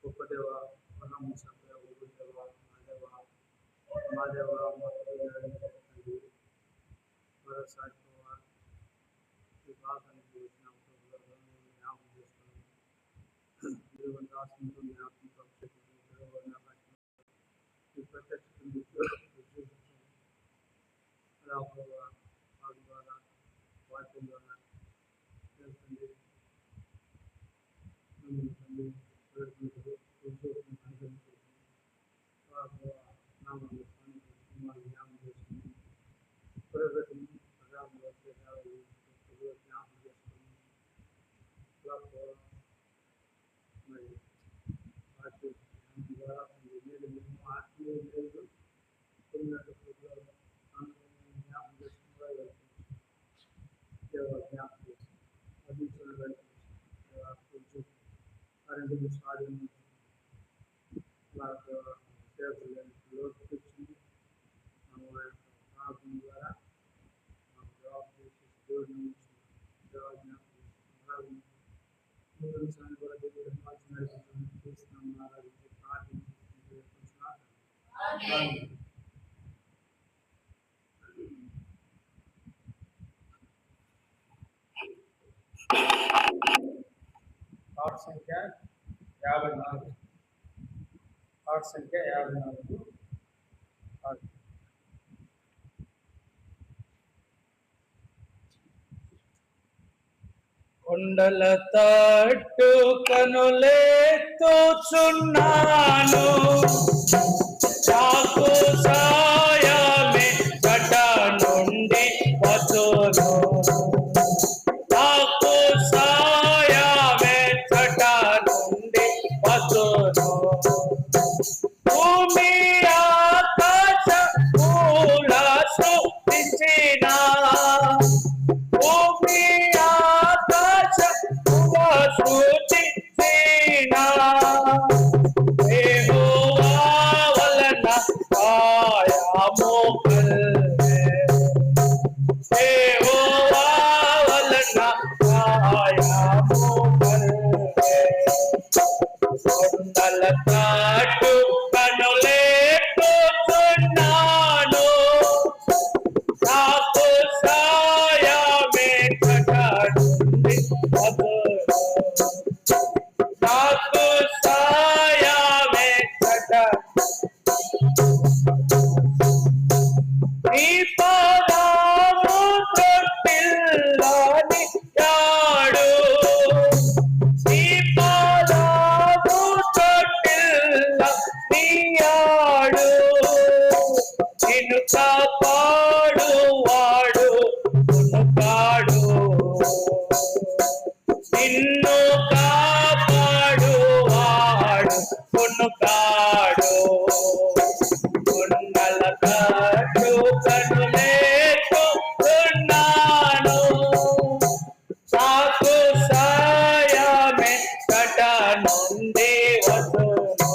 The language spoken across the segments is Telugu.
గొప్ప దేవ, పరమ సత్య దేవ, మా దేవ మరోసారి ఈ భాగానికి వచ్చినప్పుడు జ్ఞాపకం చేసుకుని దేవుని రాష్ట్రంతో జ్ఞాపకం ఈ ప్రత్యక్ష వాటి ద్వారా వాక్యం ద్వారా చేస్తుంది జ్ఞాపకం చేసుకుని ప్రగతిని ప్రజాలో జ్ఞాపకం చేసుకుని మరి ద్వారా ఆత్మీయ లేదు జ్ఞాపకం చేసుకుని జ్ఞాపకం చేసి కొంచెం కరెంటు స్వాధీనం లోటు తెచ్చింది ప్రార్థన ద్వారా జవాబు చేసి దేవుడిని కూడా దేవుడు చేస్తున్నాం ప్రార్థించి పాఠ సంఖ్య 54 పాఠ సంఖ్య 54 కొండల తట్టు కనులెత్తుచున్నాను నాకు సాయమే కట నుండి వచ్చును నాకు సాయమే కట నుండి వచ్చును భూమి ఆకాశ మూల సృష్టించిన భూమి ఆకాశ మూల సృష్టించిన యెహోవా వలన సహాయము కలుగే యెహోవా వలన సహాయము కలుగే కొండల తట్టు కనులెత్తుచున్నాను నాకు సాయమే కట నుండి వచ్చును నాకు సాయమే కట నీ పాదము తొట్టిల్లని యాడు నీ పాదము తొట్టిల్లని యాడు నిన్ను కాపాడు వాడు కొనుకాడు నిన్ను కాపాడు వాడు కొనుకాడు కొండల తట్టు కనులెత్తుచున్నాను నాకు సాయమే కట నుండి వచ్చును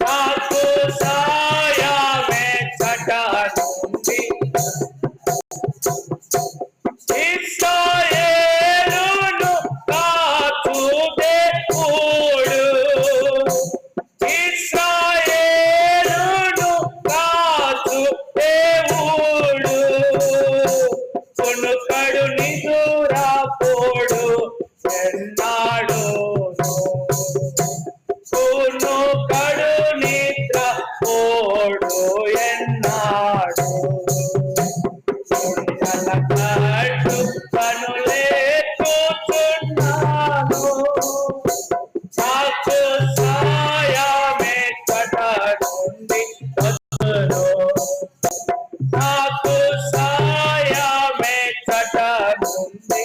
నాకు సాయమే కట నుండి ఇశ్రాయేలును కాచు దేవుడు ఇశ్రాయేలును కాచు దేవుడు కొనుకడు నిదురపోడు ఎన్నాడు కొనుకడు నిద్రపోడు ఎన్నాడు కొండల తట్టు కనులెత్తుచున్నాను నాకు సాయమే కట నుండి వచ్చును నాకు సాయమే కట నుండి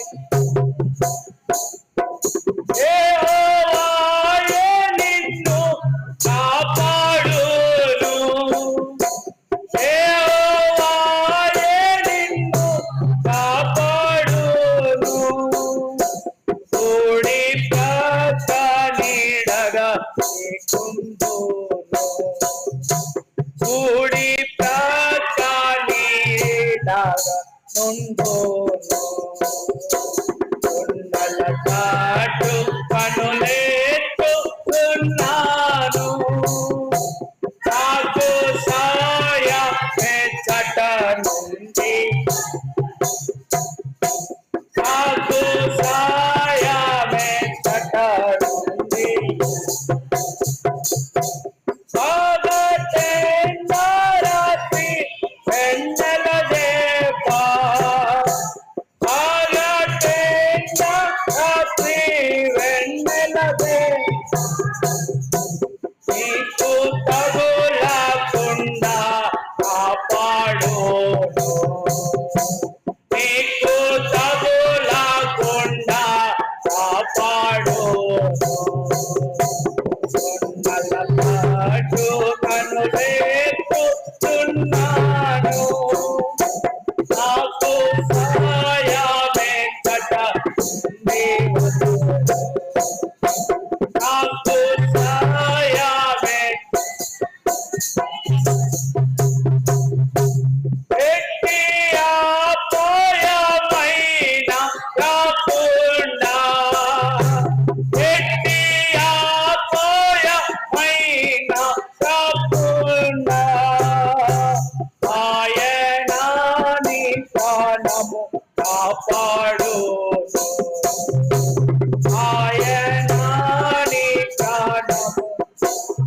యెహోవాయే నిన్ను కాపాడును యెహోవాయే నిన్ను కాపాడును కూడి ప్రక్క నీడగా నీకుందును కూడి ప్రక్క నీడగా నుండును కొండల తట్టు కనులెత్తుచున్నాను కాపాడును కొండలపాటు కనులెత్తుచున్నాను నాకు సహాయమెచ్చట దేవుడు నాకు సహాయమె ఎట్టి అపాయమైన రాకుండా ఎట్టి అపాయమైన రాకుండా ఆయన నీ ప్రాణము కాపాడును ఆయన నీ ప్రాణము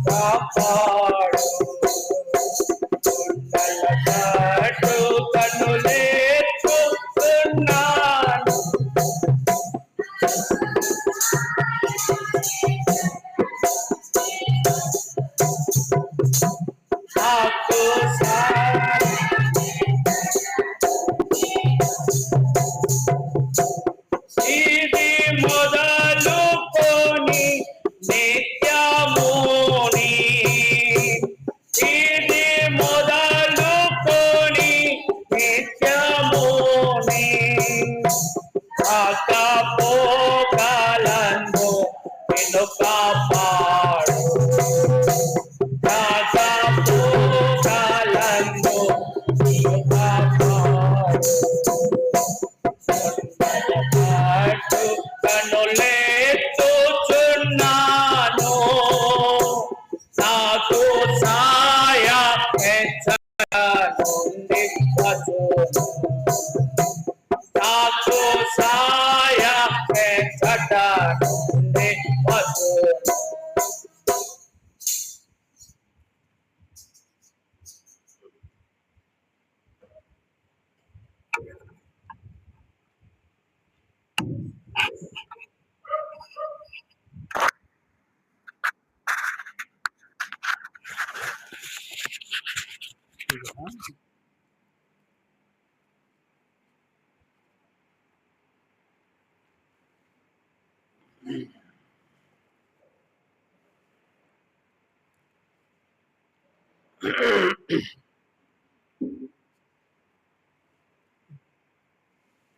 కాపాడు కొండల చాటు కనులెత్తుచున్నాను నాకు ఇది మొదలుకొని నిత్యముని ఇది మొదలుకొని నిత్యముని కాకపోకలను నిన్ను కాపాడు కాకపోకలను నిన్ను కాపాడు పాటు కనులెత్తుచున్నాను నాకు నుండి వచ్చును నాకు నుండి వచ్చును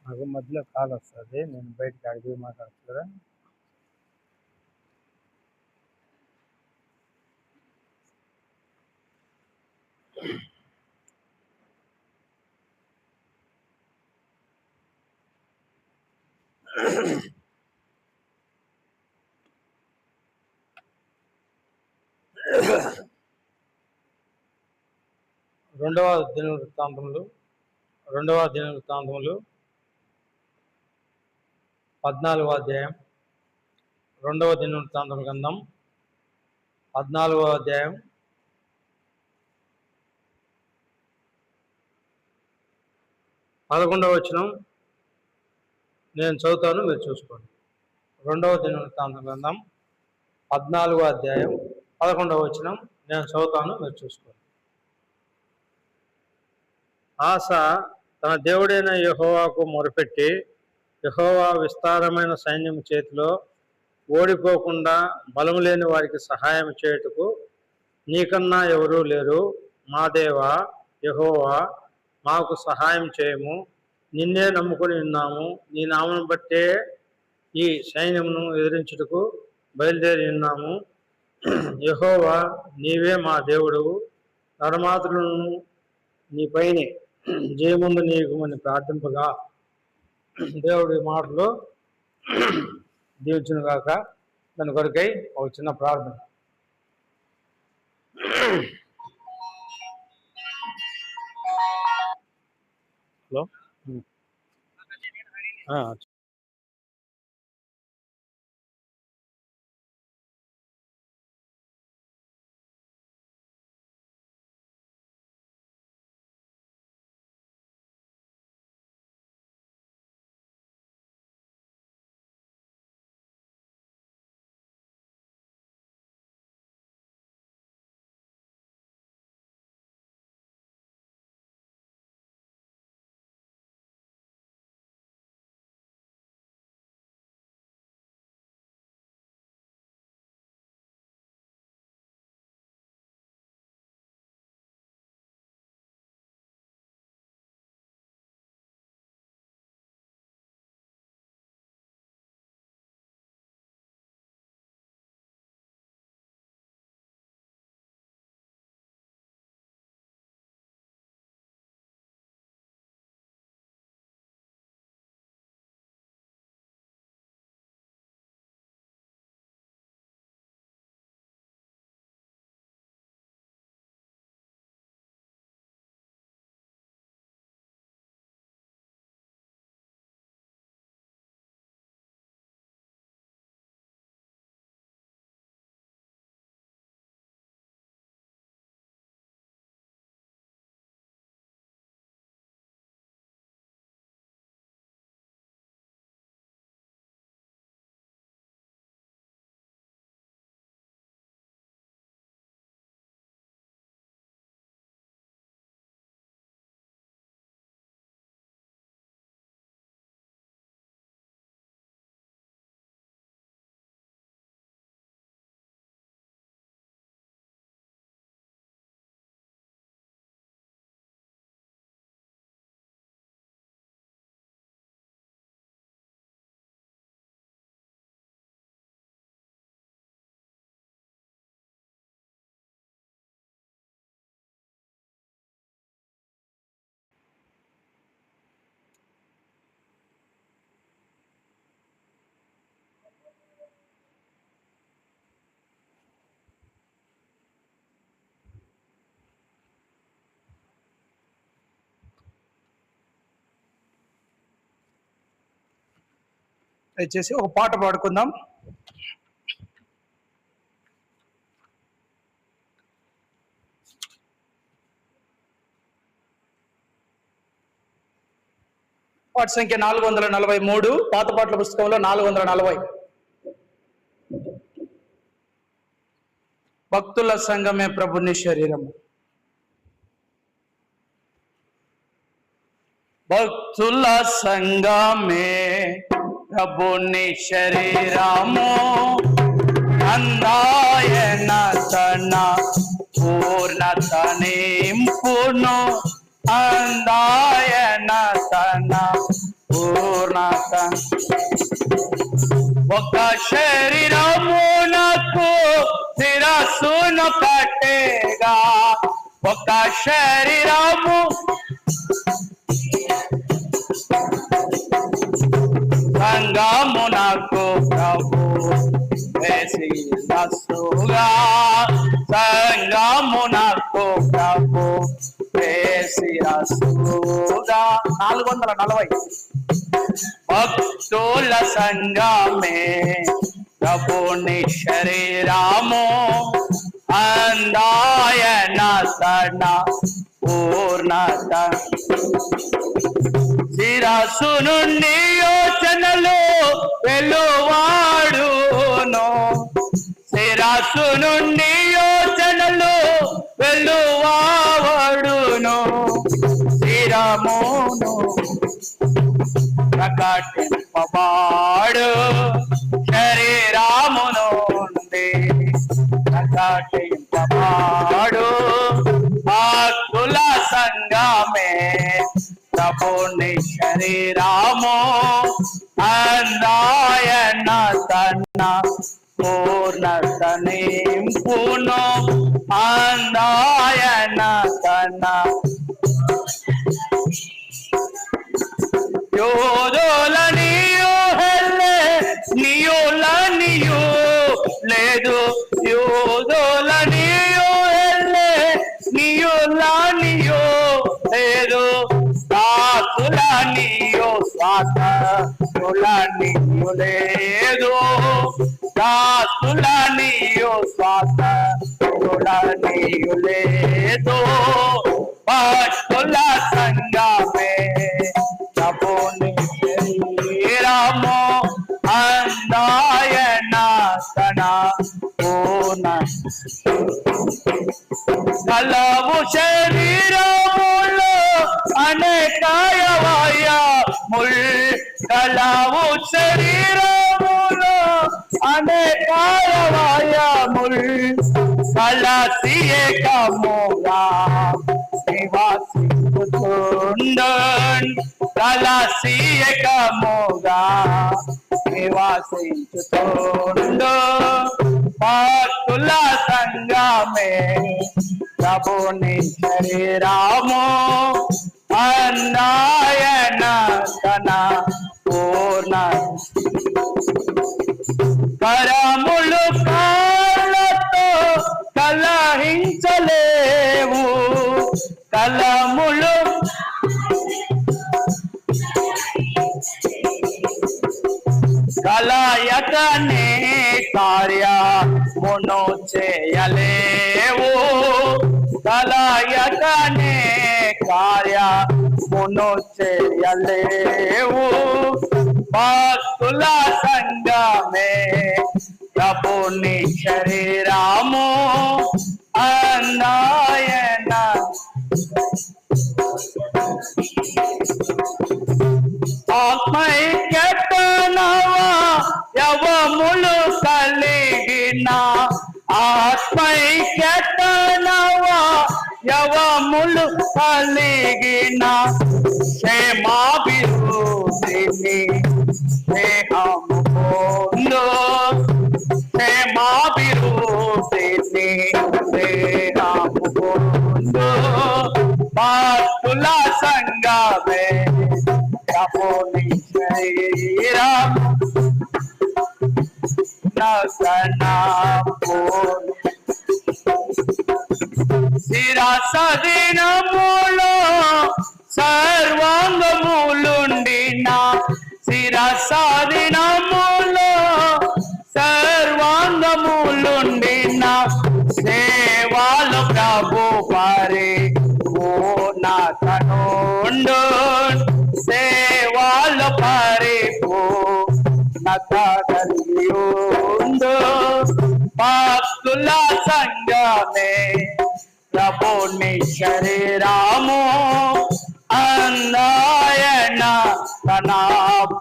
నాకు మధ్యలో కాల్ వస్తుంది, నేను బయటకి అడిగి మాట్లాడచ్చు కదా. రెండవ దినవృత్తాంతములు 14వ అధ్యాయం. రెండవ దినవృత్తాంతముల గ్రంథం 14వ అధ్యాయం 11వ వచనం నేను చదువుతాను, మీరు చూసుకోండి. రెండవ దినవృత్తాంతముల గ్రంథం 14వ అధ్యాయం 11వ వచనం నేను చదువుతాను, మీరు చూసుకోండి. ఆస తన దేవుడైన యెహోవాకు మొరపెట్టి, యెహోవా విస్తారమైన సైన్యం చేతిలో ఓడిపోకుండా బలము లేని వారికి సహాయం చేయుటకు నీకన్నా ఎవరూ లేరు. మా దేవా యెహోవా, మాకు సహాయం చేయము. నిన్నే నమ్ముకొని ఉన్నాము. నీ నామం బట్టే ఈ సైన్యమును ఎదిరించుటకు బయలుదేరి ఉన్నాము. యెహోవా, నీవే మా దేవుడవు. నరమాతృలను నీపైనే జయముందు నీకుమని ప్రార్థింపగా దేవుడి మాటలు దీవించును గాక. దాని కొరకై ఒక చిన్న ప్రార్థన. హలో. దయచేసి ఒక పాట పాడుకుందాం. పాట సంఖ్య 443, పాత పాటల పుస్తకంలో 440. భక్తుల సంఘమే ప్రభుని శరీరము. భక్తుల సంఘమే ప్రభుని శరీరము, అందాయన తన పూర్ణత నింపును, అందాయన తన పూర్ణత. ఒక శరీరమునకు శిరస్సును కట్టేగా, ఒక శరీరము సంగమునకు ప్రభు శిరస్సుగా, సంగమునకు ప్రభు శిరస్సుగా. 440. భక్తుల సంఘమే ప్రభుని శరీరము, అందాయన తన పూర్ణత. శిరస్సు నుండి యోచనలు వెలువాడును, శిరస్సు నుండి యోచనలు వెలువాడును, శిరమును ప్రకటింపబాడు శరీరము నుండి, ప్రకటింపబాడు. భక్తుల సంఘమే ప్రభుని శరీరము, అందాయన తన పూర్ణత నింపును, అందాయన తన. యోధుల నీయు హెల్లే నీయుల నీయు లేదు, యోధుల నీయు హెల్లే నీయుల నీయు లేదు, దాసుల నీయు స్వాతంత్రుల నీయు లేదు, దాసుల నీయు స్వాతంత్రుల నీయు లేదు. భక్తుల సంఘమే ప్రభుని శరీరము, అందాయన తన పూర్ణ. కలవు శరీరములో అనేకాయవయముల్, కలవు శరీరములో అనేకాయవయముల్, కలసి ఏకముగా నివాసించుచుండున్, కలసి ఏకముగా నివాసించుచుండు. భక్తుల సంఘమే ప్రభుని శరీరము, అందాయన తన పూర్ణ. కరములు కాళ్ళతో కలహించలేవు, కలములు కలయకనే కార్యమును చేయలేవు, కలయకనే కార్యమును చేయలేవు. భక్తుల సంఘమే ప్రభుని శరీరము, అందాయన. ఆత్మైక్యతనవా యవములు కలిగిన, ఆత్మైక్యతనవా యవములు కలిగిన, క్షేమాభివృద్ధిని స్నేహము పొందు, క్షేమాభివృద్ధిని స్నేహము పొందు. భక్తుల సంఘమే ప్రభుని శరీరము, శిరసదినములో సర్వాంగములుండిన, శిరసదినము తనుండు సేవలు పరిపూర్ణత కలియుండు భక్తుల సంగమే ప్రభుని శరీరము అన్నాయన తన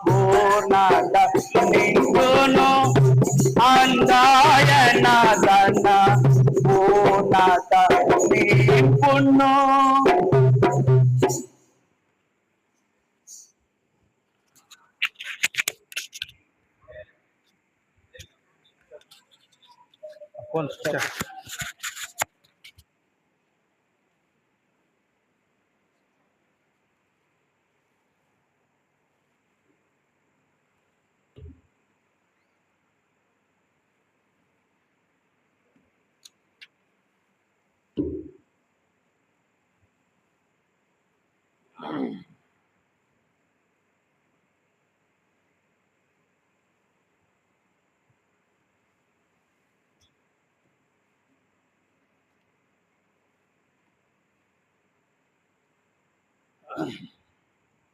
పూర్ణత నిండును అందాయన తన పూర్ణత నింపును.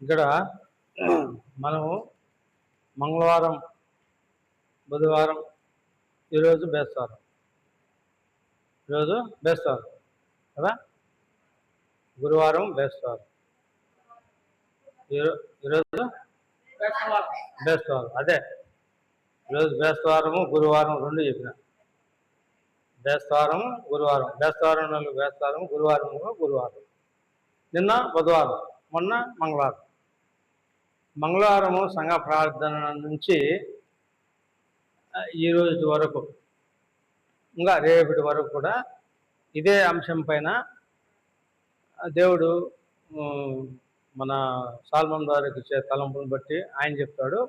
ఇక్కడ మనము మంగళవారం, బుధవారం, ఈరోజు బేస్తవారం, ఈరోజు బేస్తవారం కదా, గురువారం బేస్తవారం, ఈరోజు బేస్తవారం. అదే ఈరోజు బేస్తవారము గురువారం రెండు చెప్పిన. బేస్తవారము గురువారం, బేస్తవారం నాలుగు బేస్తవారం, గురువారం గురువారం, నిన్న బుధవారం, మొన్న మంగళవారం. మంగళవారము సంఘ ప్రార్థన నుంచి ఈరోజు వరకు ఇంకా రేపటి వరకు కూడా ఇదే అంశం పైన దేవుడు మన సాల్మన్ ద్వారాకి ఇచ్చే తలంపులను బట్టి ఆయన చెప్తాడు.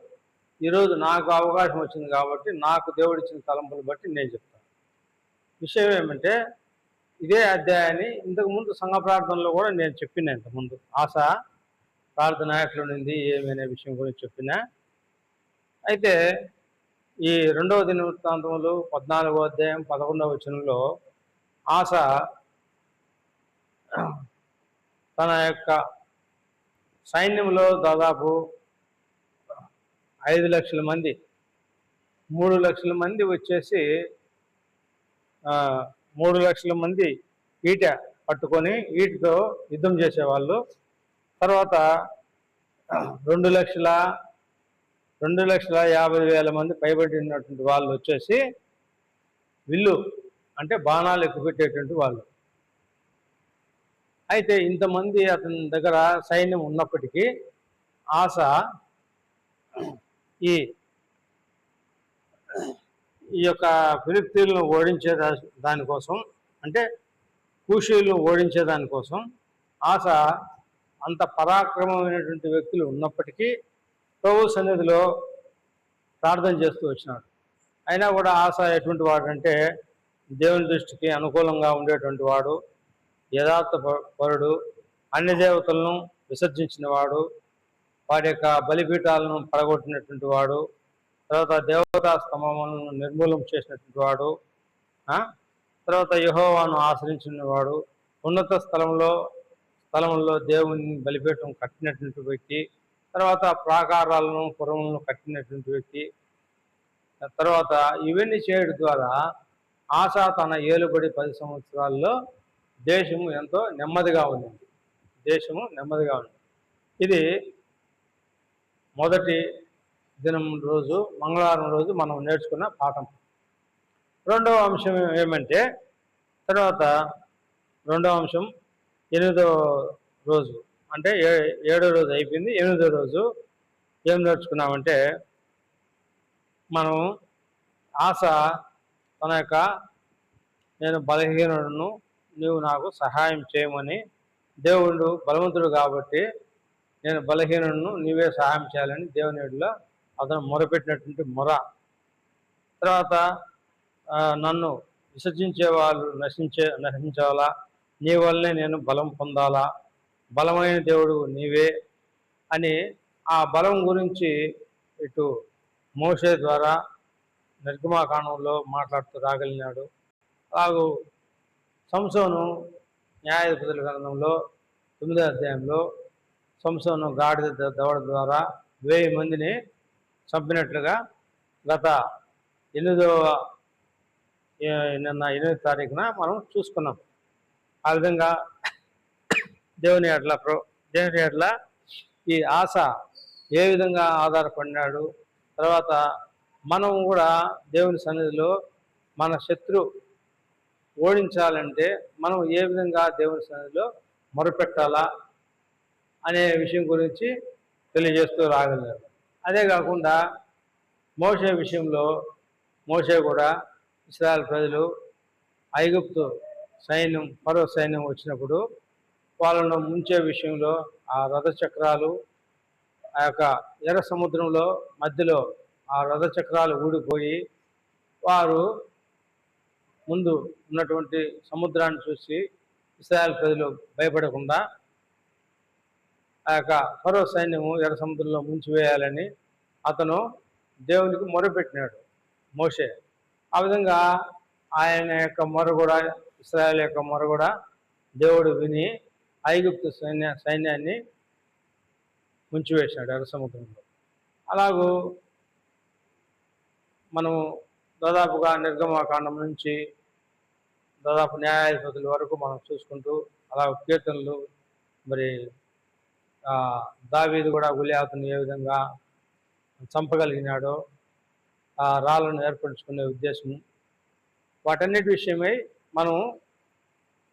ఈరోజు నాకు అవకాశం వచ్చింది కాబట్టి నాకు దేవుడు ఇచ్చిన తలంపులు బట్టి నేను చెప్తాను. విషయం ఏమంటే ఇదే అధ్యాయాన్ని ఇంతకుముందు సంఘ ప్రార్థనలో కూడా నేను చెప్పిన, ఇంతకుముందు ఆశ ప్రార్థన ఎట్లుండింది ఏమనే విషయం గురించి చెప్పిన. అయితే ఈ 2వ దినవృత్తాంతములు 14వ అధ్యాయం 11వ వచనంలో ఆశ తన యొక్క సైన్యంలో దాదాపు 5 లక్షల మంది, 3 లక్షల మంది వచ్చేసి 3 లక్షల మంది ఈట పట్టుకొని ఈటతో యుద్ధం చేసేవాళ్ళు. తర్వాత 2,50,000 మంది పైబడినటువంటి వాళ్ళు వచ్చేసి విల్లు అంటే బాణాలు ఎక్కుపెట్టేటువంటి వాళ్ళు. అయితే ఇంతమంది అతని దగ్గర సైన్యం ఉన్నప్పటికీ ఆశ ఈ యొక్క ఫిలిష్తీయులను ఓడించే దానికోసం, అంటే కూషీయులను ఓడించే దానికోసం ఆశ అంత పరాక్రమమైనటువంటి వ్యక్తులు ఉన్నప్పటికీ ప్రభు సన్నిధిలో ప్రార్థన చేస్తూ వచ్చినాడు. అయినా కూడా ఆశ ఎటువంటి వాడు అంటే దేవుని దృష్టికి అనుకూలంగా ఉండేటువంటి వాడు, యథార్థ పరుడు, అన్ని దేవతలను విసర్జించిన వాడు, వారి యొక్క బలిపీఠాలను పడగొట్టినటువంటి వాడు, తర్వాత దేవతా స్తంభములను నిర్మూలన చేసినటువంటి వాడు, తర్వాత యెహోవాను ఆశ్రయించిన వాడు, ఉన్నత స్థలంలో దేవుని బలిపీఠం కట్టినటువంటి వ్యక్తి, తర్వాత ప్రాకారాలను పురములను కట్టినటువంటి వ్యక్తి. తర్వాత ఇవన్నీ చేయడం ద్వారా ఆశ తన ఏలుబడి 10 సంవత్సరాల్లో దేశము ఎంతో నెమ్మదిగా ఉంది. ఇది మొదటి దినం రోజు, మంగళవారం రోజు మనం నేర్చుకున్న పాఠం. రెండవ అంశం ఏమంటే, తర్వాత రెండవ అంశం 8వ రోజు, అంటే 7వ రోజు అయిపోయింది. 8వ రోజు ఏం నేర్చుకున్నామంటే, మనం ఆశ తన యొక్క నేను బలహీనుడును, నీవు నాకు సహాయం చేయమని, దేవుడు బలవంతుడు కాబట్టి నేను బలహీనుడును, నీవే సహాయం చేయాలని దేవుని ఎడల అతను మొరపెట్టినటువంటి మొర. తర్వాత నన్ను విసర్జించే వాళ్ళు నశించాలా, నీ వల్లనే నేను బలం పొందాలా, బలమైన దేవుడు నీవే అని ఆ బలం గురించి ఇటు మోషే ద్వారా నిర్గమాకాండంలో మాట్లాడుతూ రాగలిగినాడు. అలాగూ సంసోను న్యాయాధిపతుల గ్రంథంలో 9వ అధ్యాయంలో సంసోను గాడిద దవడ ద్వారా 1000 మందిని చంపినట్లుగా గత 8వ తారీఖున మనం చూసుకున్నాం. ఆ విధంగా దేవుని ఎడల ఈ ఆశ ఏ విధంగా ఆధారపడినాడు. తర్వాత మనం కూడా దేవుని సన్నిధిలో మన శత్రు ఓడించాలంటే మనం ఏ విధంగా దేవుని సన్నిధిలో మొరపెట్టాలా అనే విషయం గురించి తెలియజేస్తూ రాగలిగారు. అదే కాకుండా మోషే విషయంలో మోషే కూడా ఇశ్రాయేల్ ప్రజలు ఐగుప్తు సైన్యం ఫరో సైన్యం వచ్చినప్పుడు వాళ్ళను ముంచే విషయంలో ఆ రథచక్రాలు ఆ యొక్క ఎర్ర సముద్రంలో మధ్యలో ఆ రథచక్రాలు ఊడిపోయి వారు ముందు ఉన్నటువంటి సముద్రాన్ని చూసి ఇశ్రాయేల్ ప్రజలు భయపడకుండా ఆ యొక్క ఫరో సైన్యము ఎర్ర సముద్రంలో ముంచివేయాలని అతను దేవునికి మొరపెట్టినాడు మోషే. ఆ విధంగా ఆయన యొక్క మొర కూడా ఇశ్రాయేల్ యొక్క మొర కూడా దేవుడు విని ఐగుప్తు సైన్యాన్ని ముంచివేశాడు ఎర్ర సముద్రంలో. అలాగూ మనము దాదాపుగా నిర్గమకాండం నుంచి దాదాపు న్యాయాధిపతుల వరకు మనం చూసుకుంటూ అలా కీర్తనలు మరి దావీదు కూడా గొలియాతును ఏ విధంగా చంపగలిగినాడో ఆ రాళ్ళను ఏర్పరచుకునే ఉద్దేశం వాటన్నిటి విషయమై మనం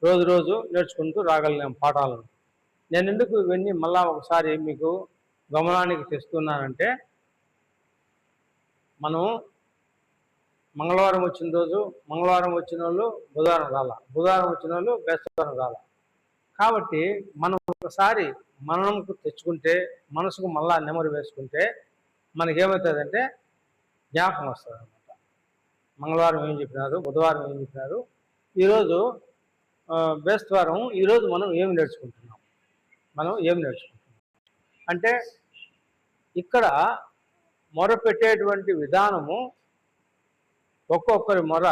రోజు నేర్చుకుంటూ రాగలిగాం పాఠాలను. నేను ఎందుకు ఇవన్నీ మళ్ళా ఒకసారి మీకు గమనానికి తెస్తున్నానంటే మనం మంగళవారం వచ్చిన రోజు మంగళవారం వచ్చిన వాళ్ళు బుధవారం బుధవారం వచ్చిన వాళ్ళు బేస్తవారం కాబట్టి మనం ఒకసారి మనకు తెచ్చుకుంటే మనసుకు మళ్ళా నెమరు వేసుకుంటే మనకేమవుతుందంటే జ్ఞాపకం వస్తుంది అనమాట. మంగళవారం ఏం చెప్పినారు, బుధవారం ఏం చెప్పినారు, ఈరోజు బేస్తవారం, ఈరోజు మనం ఏమి నేర్చుకుంటున్నాం అంటే ఇక్కడ మొరపెట్టేటువంటి విధానము ఒక్కొక్కరి మొర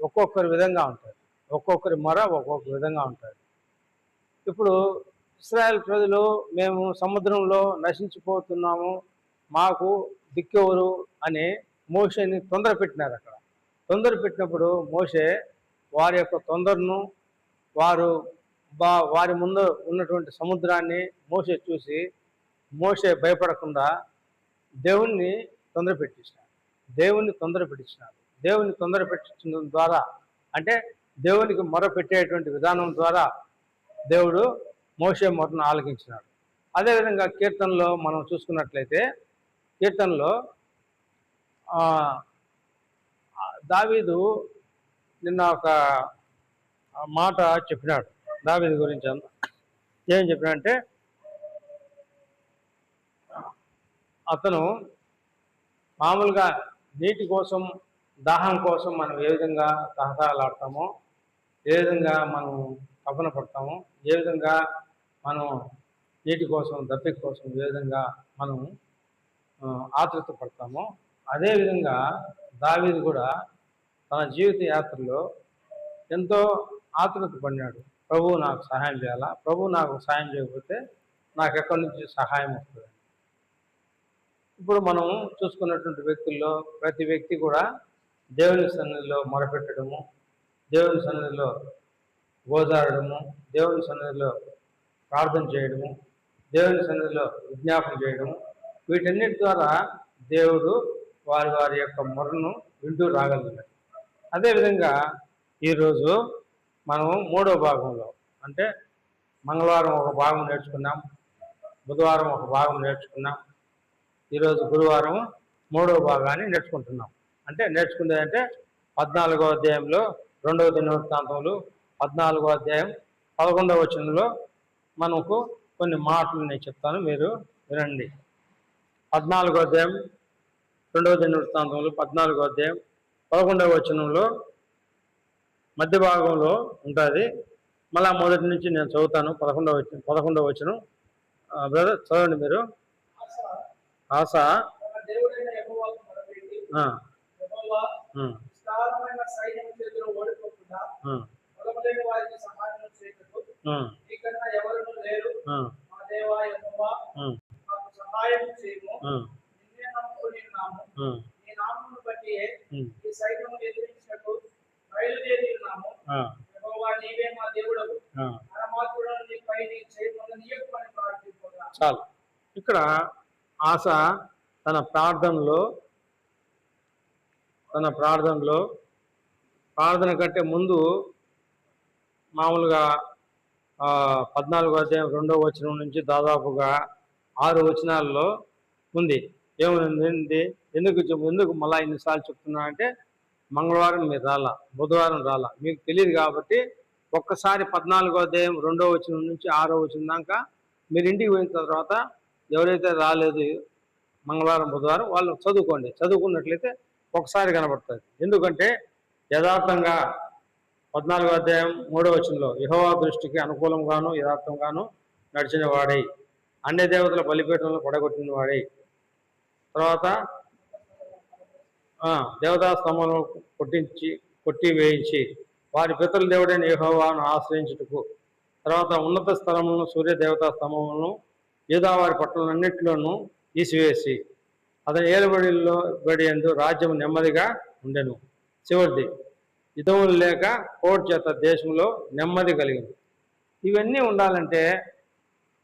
ఒక్కొక్కరి విధంగా ఉంటుంది. ఒక్కొక్క విధంగా ఉంటుంది. ఇప్పుడు ఇశ్రాయేల్ ప్రజలు మేము సముద్రంలో నశించిపోతున్నాము, మాకు దిక్కెవరు అని మోషేని తొందర పెట్టినారు. అక్కడ తొందర పెట్టినప్పుడు మోషే వారి యొక్క తొందరను వారి ముందు ఉన్నటువంటి సముద్రాన్ని మోషే చూసి మోషే భయపడకుండా దేవుణ్ణి తొందర పెట్టించినాడు. దేవుణ్ణి తొందర పెట్టించడం ద్వారా అంటే దేవునికి మొర పెట్టేటువంటి విధానం ద్వారా దేవుడు మోషే మొరను ఆలకించినాడు. అదేవిధంగా కీర్తనలో మనం చూసుకున్నట్లయితే కీర్తనలో దావీదు నిన్న ఒక మాట చెప్పినాడు దావీదు గురించి. ఏం చెప్పినాడంటే అతను మామూలుగా నీటి కోసం దాహం కోసం మనం ఏ విధంగా తహతహలాడతామో, ఏ విధంగా మనం తపన పడతామో, ఏ విధంగా మనం నీటి కోసం దప్పిక కోసం ఏ విధంగా మనం ఆతృత పడతామో, అదేవిధంగా దావీదు కూడా తన జీవిత యాత్రలో ఎంతో ఆతృత పడినాడు. ప్రభువు నాకు సహాయం చేయాలా, ప్రభువు నాకు సహాయం చేయకపోతే నాకు ఎక్కడి నుంచి సహాయం వస్తుంది. ఇప్పుడు మనం చూసుకున్నటువంటి వ్యక్తుల్లో ప్రతి వ్యక్తి కూడా దేవుని సన్నిధిలో మొరపెట్టడము, దేవుని సన్నిధిలో గోజారడము, దేవుని సన్నిధిలో ప్రార్థన చేయడము, దేవుని సన్నిధిలో విజ్ఞాపన చేయడము, వీటన్నిటి ద్వారా దేవుడు వారి యొక్క మొరను వింటూ రాగలిగాడు. అదేవిధంగా ఈరోజు మనము 3వ భాగంలో అంటే మంగళవారం ఒక భాగం నేర్చుకున్నాం, బుధవారం ఒక భాగం నేర్చుకున్నాం, ఈరోజు గురువారం 3వ భాగాన్ని నేర్చుకుంటున్నాం. అంటే నేర్చుకునేదంటే 14వ అధ్యాయంలో 2వ దినవృత్తాంతములు 14వ అధ్యాయం 11వ వచనంలో మనకు కొన్ని మాటలు నేను చెప్తాను, మీరు వినండి. 14వ అధ్యాయం 2వ దినవృత్తాంతములు 14వ అధ్యాయం 11వ వచనంలో మధ్య భాగంలో ఉంటుంది. మళ్ళా మొదటి నుంచి నేను చదువుతాను. 11వ వచనం బ్రదర్ చదవండి మీరు. ఆశ బట్టియే ఈ సైన్యము ఎదిరించినట్టు బయలుదేరి ఉన్నాము. యెహోవా నీవే మా దేవుడవు, పరమాత్ముడను నీపై నీ చేయమని నీయకుమని ప్రార్థించుకున్నా. చాలు. ఇక్కడ ఆశ తన ప్రార్థన కంటే ముందు మామూలుగా 14వ అధ్యాయం 2వ వచనం నుంచి దాదాపుగా 6 వచనాల్లో ఉంది. ఏముంది? ఎందుకు మళ్ళా ఇన్నిసార్లు చెప్తున్నా అంటే, మంగళవారం మీరు రాలా, బుధవారం రాలా, మీకు తెలియదు కాబట్టి ఒక్కసారి 14వ అధ్యాయం 2వ వచనం నుంచి 6వ వచనం దాకా మీరు ఇంటికి పోయిన తర్వాత ఎవరైతే రాలేదు మంగళవారం బుధవారం వాళ్ళు చదువుకున్నట్లయితే ఒకసారి కనబడుతుంది. ఎందుకంటే యథార్థంగా 14వ అధ్యాయం 3వ వచనంలో యెహోవా దృష్టికి అనుకూలంగాను యథార్థంగాను నడిచిన వాడై, అన్య దేవతల బలిపీఠంలో పడగొట్టిన వాడై, తర్వాత దేవతా స్తంభంలో కొట్టి వేయించి వారి పితరుల దేవుడైన యెహోవాను ఆశ్రయించుటకు, తర్వాత ఉన్నత స్థలములను సూర్య దేవతా స్తంభములను యూదావారి పట్టణాలన్నింటిలోనూ తీసివేసి అతని ఏలుబడి యందు రాజ్యం నెమ్మదిగా ఉండెను. చివరిది, యుద్ధములు లేక కోర్టు చేత దేశంలో నెమ్మది కలిగింది. ఇవన్నీ ఉండాలంటే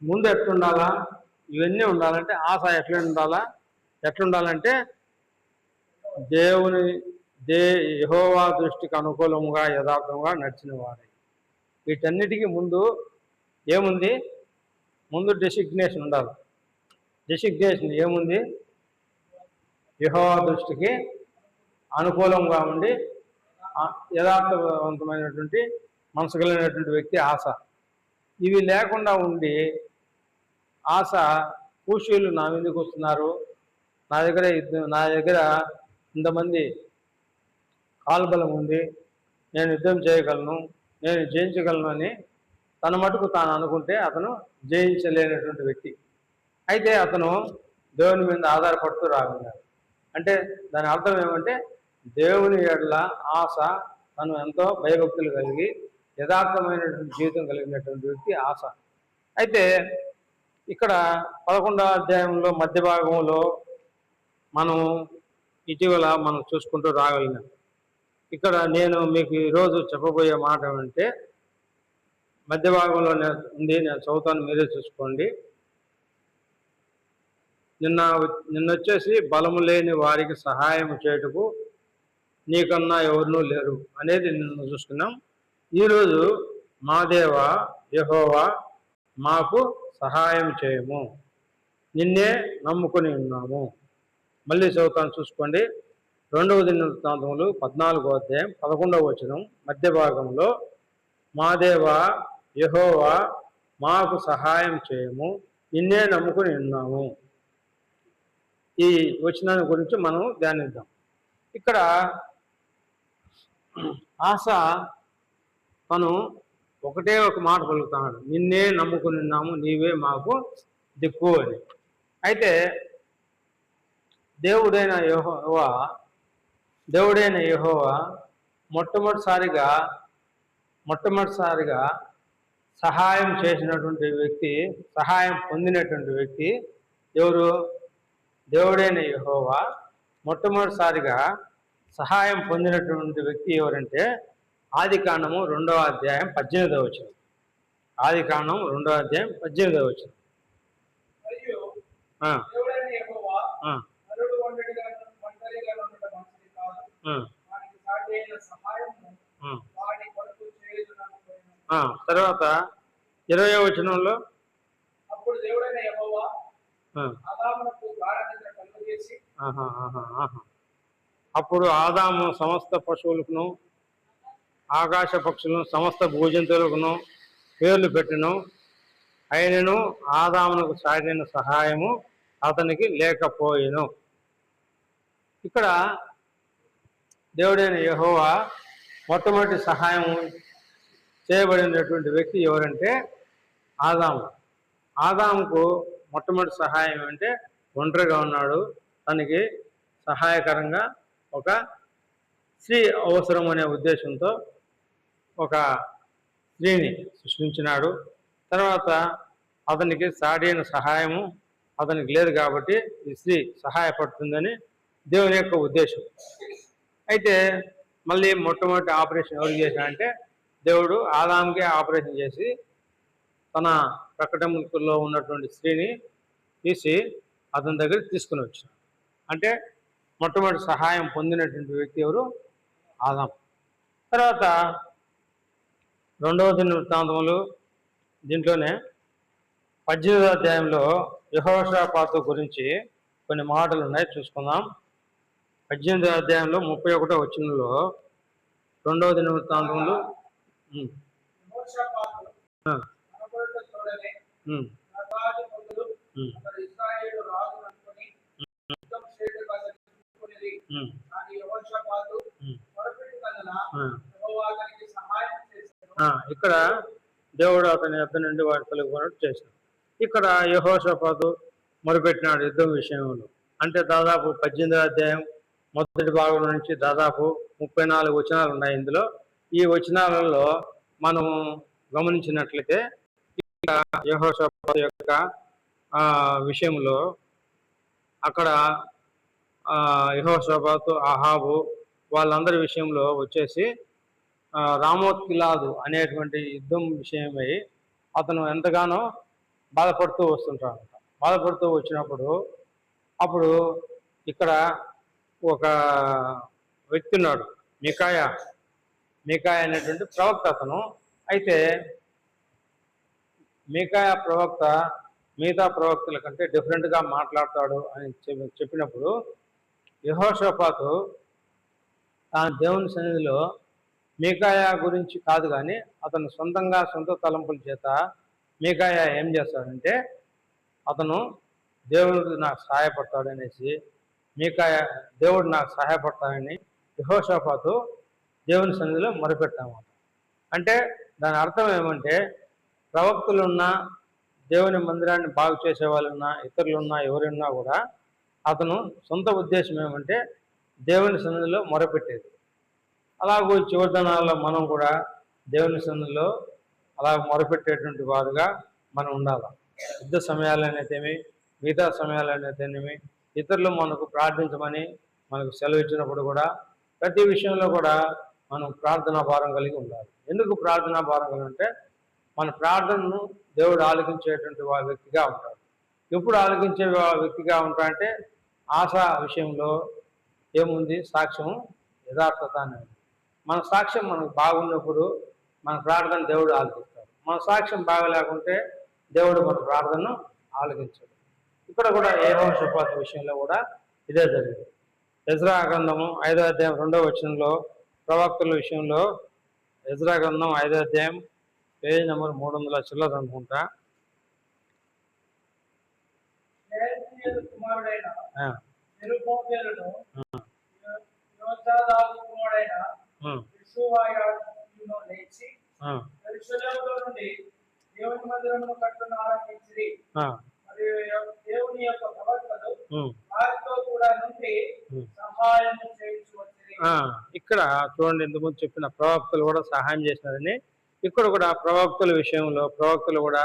ముందు ఎట్లుండాలా? ఇవన్నీ ఉండాలంటే ఆశ ఎట్లుండాలంటే యెహోవా దృష్టికి అనుకూలంగా యథార్థంగా నడిచిన వాడే. వీటన్నిటికీ ముందు ఏముంది? ముందు డెసిగ్నేషన్ ఉండాలి. డెసిగ్నేషన్ ఏముంది? యెహోవా దృష్టికి అనుకూలంగా ఉండి యథార్థవంతమైనటువంటి మనసు కలిగినటువంటి వ్యక్తి ఆశ. ఇవి లేకుండా ఉండి ఆశ కూషీలు నా మీదకి వస్తున్నారు, నా దగ్గర ఇంతమంది కాల్బలం ఉంది, నేను యుద్ధం చేయగలను, నేను జయించగలను అని తన మటుకు తాను అనుకుంటే అతను జయించలేనటువంటి వ్యక్తి. అయితే అతను దేవుని మీద ఆధారపడుతూ రాగలిగాడు. అంటే దాని అర్థం ఏమంటే దేవుని ఎడల ఆశ, తను ఎంతో భయభక్తులు కలిగి యథార్థమైనటువంటి జీవితం కలిగినటువంటి వ్యక్తి ఆశ. అయితే ఇక్కడ 11వ అధ్యాయంలో మధ్య భాగంలో ఇటీవల మనం చూసుకుంటూ రాగలిగినాం. ఇక్కడ నేను మీకు ఈరోజు చెప్పబోయే మాట ఏమంటే మధ్య భాగంలో ఉంది, నేను చదువుతాను, మీరే చూసుకోండి. నిన్నొచ్చేసి బలము లేని వారికి సహాయం చేయుటకు నీకన్నా ఎవరునూ లేరు అనేది నిన్న చూసుకున్నాం. ఈరోజు మా దేవా యెహోవా మాకు సహాయం చేయము, నిన్నే నమ్ముకొని ఉన్నాము. మళ్ళీ చదువుతాను, చూసుకోండి. 2వ దినవృత్తాంతములు 14వ అధ్యాయం 11వ వచనం మధ్య భాగంలో మా దేవా యెహోవా మాకు సహాయం చేయము, నిన్నే నమ్ముకొని ఉన్నాము. ఈ వచనాన్ని గురించి మనం ధ్యానిద్దాం. ఇక్కడ ఆశ తను ఒకటే ఒక మాట పలుకుతాడు, నిన్నే నమ్ముకుని ఉన్నాము, నీవే మాకు దిక్కు అని. అయితే దేవుడైన యెహోవా మొట్టమొదటిసారిగా సహాయం చేసినటువంటి వ్యక్తి, సహాయం పొందినటువంటి వ్యక్తి ఎవరు? దేవుడైన యెహోవా మొట్టమొదటిసారిగా సహాయం పొందినటువంటి వ్యక్తి ఎవరంటే ఆదికాండము 2వ అధ్యాయం 18వ వచనం. ఆదికాండం 2వ అధ్యాయం 18వ వచనం. తర్వాత 20వ వచనంలో అప్పుడు దేవుడైన యెహోవా ఆదామునకు గాఢనిద్ర కలుగజేసి, అప్పుడు ఆదాము సమస్త పశువులకును ఆకాశ పక్షులను సమస్త భూజంతువులకును పేర్లు పెట్టెను. ఆయనను ఆదామునకు సాటిన సహాయము అతనికి లేకపోయెను. ఇక్కడ దేవుడైన యెహోవా మొట్టమొదటి సహాయం చేయబడినటువంటి వ్యక్తి ఎవరంటే ఆదాముకు మొట్టమొదటి సహాయం అంటే ఒంటరిగా ఉన్నాడు, తనకి సహాయకరంగా ఒక స్త్రీ అవసరం అనే ఉద్దేశంతో ఒక స్త్రీని సృష్టించినాడు. తర్వాత అతనికి సాడైన సహాయము అతనికి లేదు కాబట్టి ఈ స్త్రీ సహాయపడుతుందని దేవుని యొక్క ఉద్దేశం. అయితే మళ్ళీ మొట్టమొదటి ఆపరేషన్ ఎవరు చేశారంటే దేవుడు ఆదాంకే ఆపరేషన్ చేసి తన ప్రకటనలో ఉన్నటువంటి స్త్రీని తీసి అతని దగ్గరికి తీసుకుని వచ్చాడు. అంటే మొట్టమొదటి సహాయం పొందినటువంటి వ్యక్తి ఎవరు? ఆదాం. తర్వాత రెండవ దినవృత్తాంతములు దీంట్లోనే 18వ అధ్యాయంలో యెహోషాపాతు గురించి కొన్ని మాటలు ఉన్నాయి, చూసుకుందాం. 18వ అధ్యాయంలో 31వ వచనంలో రెండవ దినవృత్తాంతములు యెహోషాపాతు ఆ, కనబడుట చూడలే, ఉమ్, ప్రగాఢ పొగలు ఉమ్, అతడు ఇశ్రాయేలు రాజును అనుకుని యుద్ధం చేయటకు అతడు చూసుకునేది. ఉమ్, కానీ యెహోషాపాతు ఉమ్, మొరపెట్టుకొనగా ఆ. యెహోవా అతనికి సహాయం చేశాడు. ఇక్కడ దేవుడు అతని యొద్ద నుండి వాడు తొలగిపోయినట్టు చేశాడు. ఇక్కడ యెహోషాపాతు మొరుపెట్టినాడు యుద్ధం విషయంలో. అంటే దాదాపు 18వ అధ్యాయం మొదటి భాగం నుంచి దాదాపు 34 వచనాలు ఉన్నాయి ఇందులో. ఈ వచనాలలో మనము గమనించినట్లయితే యెహోషాపాతు యొక్క విషయంలో అక్కడ యెహోషాపాతు, అహాబు వాళ్ళందరి విషయంలో వచ్చేసి రామోత్ గిలాదు అనేటువంటి యుద్ధం విషయమై అతను ఎంతగానో బాధపడుతూ వస్తుంటాడు. బాధపడుతూ వచ్చినప్పుడు అప్పుడు ఇక్కడ ఒక వ్యక్తి ఉన్నాడు, మీకాయ అనేటువంటి ప్రవక్త అతను. అయితే మీకాయ ప్రవక్త మిగతా ప్రవక్తల కంటే డిఫరెంట్గా మాట్లాడతాడు అని చెప్పినప్పుడు యెహోషాపాతు తాను దేవుని సన్నిధిలో మీకాయ గురించి కాదు కానీ అతను సొంతంగా సొంత తలంపుల చేత మీకాయ ఏం చేస్తాడంటే అతను దేవుడు నాకు సహాయపడతాడు అనేసి దేవుడు నాకు సహాయపడతాడని యెహోషాపాతు దేవుని సన్నిధిలో మొరపెట్టాము. అంటే దాని అర్థం ఏమంటే ప్రవక్తలున్నా, దేవుని మందిరాన్ని బాగు చేసే వాళ్ళున్నా, ఇతరులున్నా, ఎవరున్నా కూడా అతను సొంత ఉద్దేశం ఏమంటే దేవుని సన్నిధిలో మొరపెట్టేది. అలాగూ చివరి దినాల్లో మనం కూడా దేవుని సన్నిధిలో అలా మొరపెట్టేటువంటి వారుగా మనం ఉండాలి. యుద్ధ సమయాలైతేమి, మిగతా సమయాలైతేనేమి, ఇతరులు మనకు ప్రార్థించమని మనకు సెలవు ఇచ్చినప్పుడు కూడా ప్రతి విషయంలో కూడా మనం ప్రార్థనా భారం కలిగి ఉండాలి. ఎందుకు ప్రార్థనా భారం కలిగి ఉంటే మన ప్రార్థనను దేవుడు ఆలకించేటువంటి వ్యక్తిగా ఉంటాడు. ఎప్పుడు ఆలకించే వ్యక్తిగా ఉంటాడంటే ఆశ విషయంలో ఏముంది? సాక్ష్యం, యథార్థత అనేది. మన సాక్ష్యం మనకు బాగున్నప్పుడు మన ప్రార్థన దేవుడు ఆలకిస్తాడు. మన సాక్ష్యం బాగలేకుంటే దేవుడు మన ప్రార్థనను ఆలకించాడు. ఇక్కడ కూడా యెహోషాపాతు విషయంలో కూడా ఇదే జరిగింది. ఎజ్రా గ్రంథము 5వ అధ్యాయం 2వ వచనంలో ప్రవక్తల విషయంలో ఎజ్రా గ్రంథం 5వ అధ్యాయం పేజ్ నెంబర్ 300 చిల్లర అనుకుంటా. షయల్తీయేలు కుమారుడైన ఆ, జెరుబ్బాబెలును యోజాదాకు కుమారుడైన యెషూవాయును లేచి ఆ, యెరూషలేములో నుండి దేవుని మందిరమును కట్టున ఆరంభించిరి. ఆ, మరియు దేవుని యొక్క ప్రవక్తలు ఉమ్. వారితో కూడా నుండి సహాయం చేయించు వచ్చిరి. ఇక్కడ చూడండి, ఇంతకుముందు చెప్పిన ప్రవక్తలు కూడా సహాయం చేసినారని ఇక్కడ కూడా ప్రవక్తలు కూడా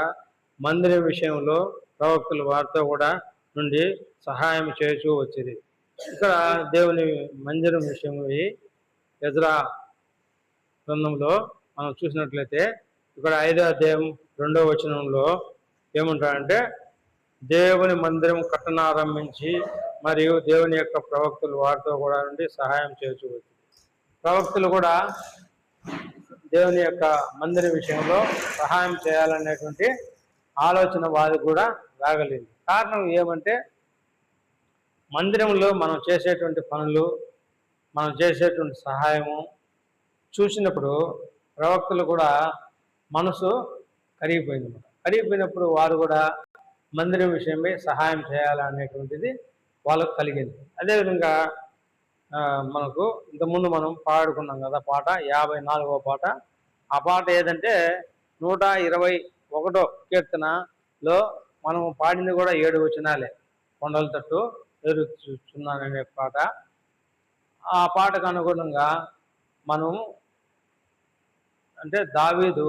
మందిరం విషయంలో ప్రవక్తలు వారితో కూడా నుండి సహాయం చేస్తూ వచ్చేది. ఇక్కడ దేవుని మందిరం విషయం ఎజ్రా గ్రంథంలో మనం చూసినట్లయితే ఇక్కడ 5వ అధ్యాయం 2వ వచనంలో ఏమంటారంటే దేవుని మందిరం కట్టనారంభించి మరియు దేవుని యొక్క ప్రవక్తలు వారితో కూడా నుండి సహాయం చేస్తూ వచ్చింది. ప్రవక్తలు కూడా దేవుని యొక్క మందిరం విషయంలో సహాయం చేయాలనేటువంటి ఆలోచన వారికి కూడా రాగలిగింది. కారణం ఏమంటే మందిరంలో మనం చేసేటువంటి పనులు, మనం చేసేటువంటి సహాయము చూసినప్పుడు ప్రవక్తలు కూడా మనసు కరిగిపోయింది. కరిగిపోయినప్పుడు వారు కూడా మందిరం విషయమై సహాయం చేయాలనేటువంటిది వాళ్ళకు కలిగింది. అదేవిధంగా మనకు ఇంతకుముందు మనం పాడుకున్నాం కదా పాట, 54వ పాట. ఆ పాట ఏదంటే 121వ కీర్తనలో మనం పాడింది కూడా 7 వచనాలే. కొండల తట్టు ఎదురుచున్నాననే పాట. ఆ పాటకు అనుగుణంగా మనం అంటే దావీదు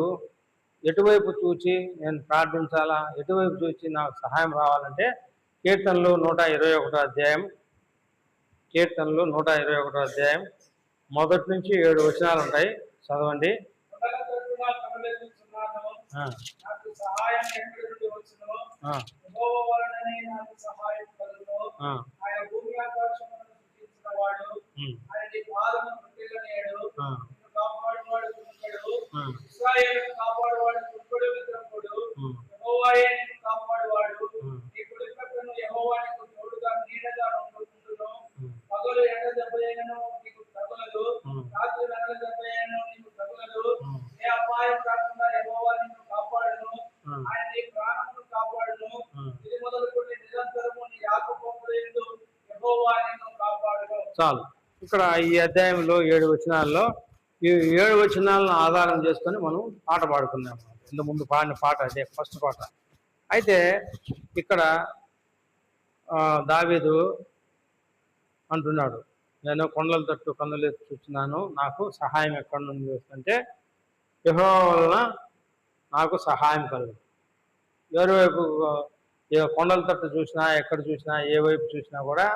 ఎటువైపు చూచి నేను ప్రార్థించాలా, ఎటువైపు చూచి నాకు సహాయం రావాలంటే కీర్తనలు 121వ అధ్యాయం మొదటి నుంచి 7 వచనాలు ఉంటాయి, చదవండి. కొండల తట్టున కనులెత్తుచున్నాను. ఆ, నాకు సహాయం ఎక్కడి నుండి వచ్చునో? ఆ, యెహోవా వలననే నాకు సహాయం కలుగును. ఆ, ఆయన భూమి ఆకాశములను సృజించినవాడు. ఉమ్, ఆయన నీ పాదము త్రుటిల్లనీయడు. ఆ, నిన్ను కాపాడువాడు కృపడు. ఆ, ఇశ్రాయేలును కాపాడువాడు కృపడు విగ్రహుడు. ఉమ్, యెహోవాయే నిన్ను కాపాడువాడు. ఉమ్, నీ కుడి ప్రక్కను యెహోవా నీకు తోడుగా నీడగా ఉండును. ఉమ్, పగలు ఎండ దెబ్బయైనను నీకు తగులదు. ఉమ్, రాత్రి వెనక దెబ్బయైనను నీకు తగులదు. ఉమ్, ఏ అపాయం రాకుండా యెహోవా నిన్ను కాపాడును. ఉమ్, ఆయన నీ ప్రాణమును కాపాడును. ఉమ్. ఇది మొదలుకొని నిరంతరము నీ ఆకుపోకలేదు యెహోవా నిన్ను కాపాడును. చాలు. ఇక్కడ ఈ అధ్యాయంలో 7 వచనాల్లో ఈ 7 వచనాలను ఆధారం చేసుకొని మనం పాట పాడుకున్నాం. ఇంత ముందు పాడిన పాట అదే ఫస్ట్ పాట. అయితే ఇక్కడ దావీదు అంటున్నాడు, నేను కొండల తట్టు కన్నులు చూస్తున్నాను, నాకు సహాయం ఎక్కడి నుండి వస్తుంటే యెహోవా వలన నాకు సహాయం కలుగు. ఎవరి వైపు ఏ కొండల తట్టు చూసినా, ఎక్కడ చూసినా, ఏ వైపు చూసినా కూడా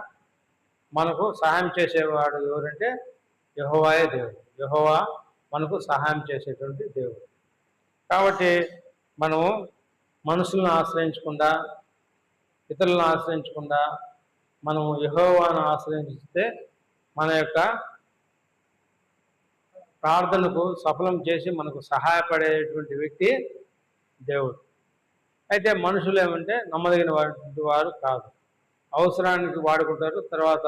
మనకు సహాయం చేసేవాడు ఎవరంటే యెహోవాయే దేవుడు. యెహోవా మనకు సహాయం చేసేటువంటి దేవుడు. కాబట్టి మనము మనుషులను ఆశ్రయించకుండా, ఇతరులను ఆశ్రయించకుండా మనము యెహోవాను ఆశ్రయిస్తే మన యొక్క ప్రార్థనకు సఫలం చేసి మనకు సహాయపడేటువంటి వ్యక్తి దేవుడు. అయితే మనుషులు ఏమంటే నమ్మదగిన వారు కాదు. అవసరానికి వాడుకుంటారు, తర్వాత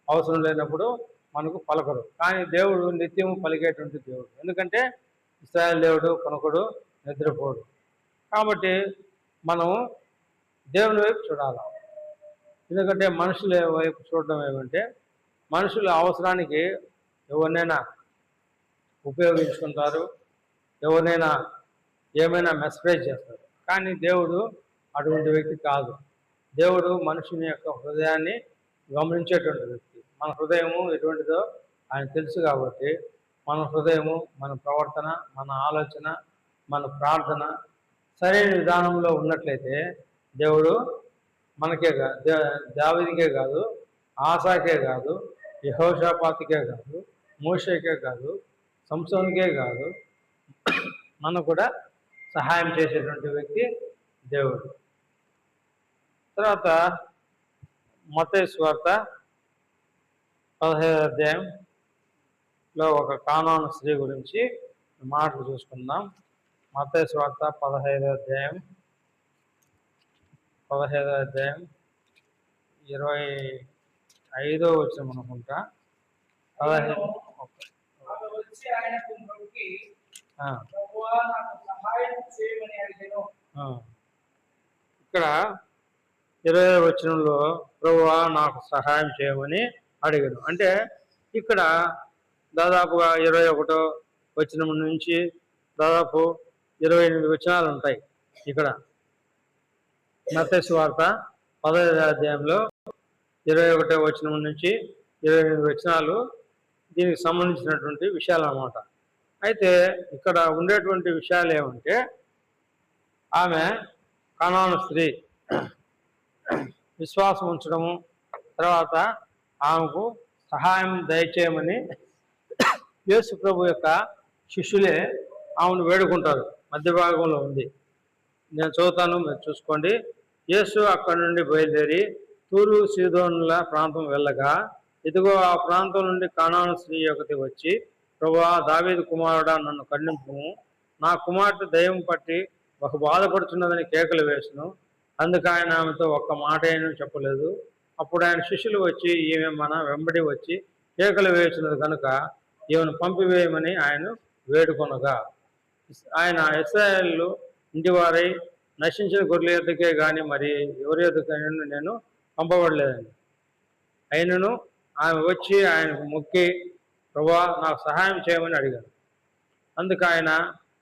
అవసరం లేనప్పుడు మనకు పలకరు. కానీ దేవుడు నిత్యము పలికేటువంటి దేవుడు. ఎందుకంటే ఇశ్రాయేలు దేవుడు కొనకుడు, నిద్రపోడు. కాబట్టి మనము దేవుని వైపు చూడాలి. ఎందుకంటే మనుషుల వైపు చూడడం ఏమంటే మనుషుల అవసరానికి ఎవరినైనా ఉపయోగించుకుంటారు, ఎవరినైనా ఏమైనా మెసేజ్ చేస్తారు. కానీ దేవుడు అటువంటి వ్యక్తి కాదు. దేవుడు మనుషుని యొక్క హృదయాన్ని గమనించేటువంటి వ్యక్తి. మన హృదయము ఎటువంటిదో ఆయన తెలుసు. కాబట్టి మన హృదయము, మన ప్రవర్తన, మన ఆలోచన, మన ప్రార్థన సరైన విధానంలో ఉన్నట్లయితే దేవుడు మనకే కాదు, దావీదుకే కాదు, ఆసాకే కాదు, యెహోషాపాతుకే కాదు, మోషేకే కాదు, సంసోనుకే కాదు, మనకు కూడా సహాయం చేసేటువంటి వ్యక్తి దేవుడు. తర్వాత మత్తయి సువార్త 15వ అధ్యాయంలో ఒక కానాను స్త్రీ గురించి మాటలు చూసుకుందాం. మత్తయి సువార్త 15వ అధ్యాయం 25వ వచనం అనుకుంటా. 15 ఆమె వచ్చి ఆయనకు మొక్కి, ఆ, ప్రభువా నాకు సహాయం చేయమని అడిగెను. ఇక్కడ 20వ వచనంలో ప్రభువా నాకు సహాయం చేయమని అడిగాను. అంటే ఇక్కడ దాదాపుగా 21వ వచనం నుంచి దాదాపు 28 వచనాలు ఉంటాయి. ఇక్కడ మత్తయి సువార్త 15వ అధ్యాయంలో 21వ వచనం నుంచి 28 వచనాలు దీనికి సంబంధించినటువంటి విషయాలు అన్నమాట. అయితే ఇక్కడ ఉండేటువంటి విషయాలు ఏమంటే ఆమె కానాను స్త్రీ విశ్వాసం ఉంచడము, తర్వాత ఆమెకు సహాయం దయచేయమని యేసు ప్రభు యొక్క శిష్యులే ఆమెను వేడుకుంటారు. మధ్య భాగంలో ఉంది, నేను చదువుతాను, మీరు చూసుకోండి. యేసు అక్కడి నుండి బయలుదేరి తూరు సీదోనుల ప్రాంతం వెళ్ళగా, ఇదిగో ఆ ప్రాంతం నుండి కానాను స్త్రీ ఒకటి వచ్చి, ప్రభువా దావీదు కుమారుడా నన్ను కరుణింపుము, నా కుమార్తె దయ్యం పట్టి ఒక బాధపడుతున్నదని కేకలు వేసును. అందుకు ఆయన ఆమెతో ఒక్క మాట అయినా చెప్పలేదు. అప్పుడు ఆయన శిష్యులు వచ్చి ఈమె మన వెంబడి వచ్చి కేకలు వేసినది కనుక ఈమెను పంపివేయమని ఆయన వేడుకొనగా, ఆయన ఇశ్రాయేలు ఇంటివారై నశించిన గొర్రెల ఎద్దుకే కానీ మరి ఎవరి ఎద్దుకైనా నేను పంపబడలేదండి. అయినను ఆమె వచ్చి ఆయనకు మొక్కి, ప్రభువా నాకు సహాయం చేయమని అడిగాను. అందుకు ఆయన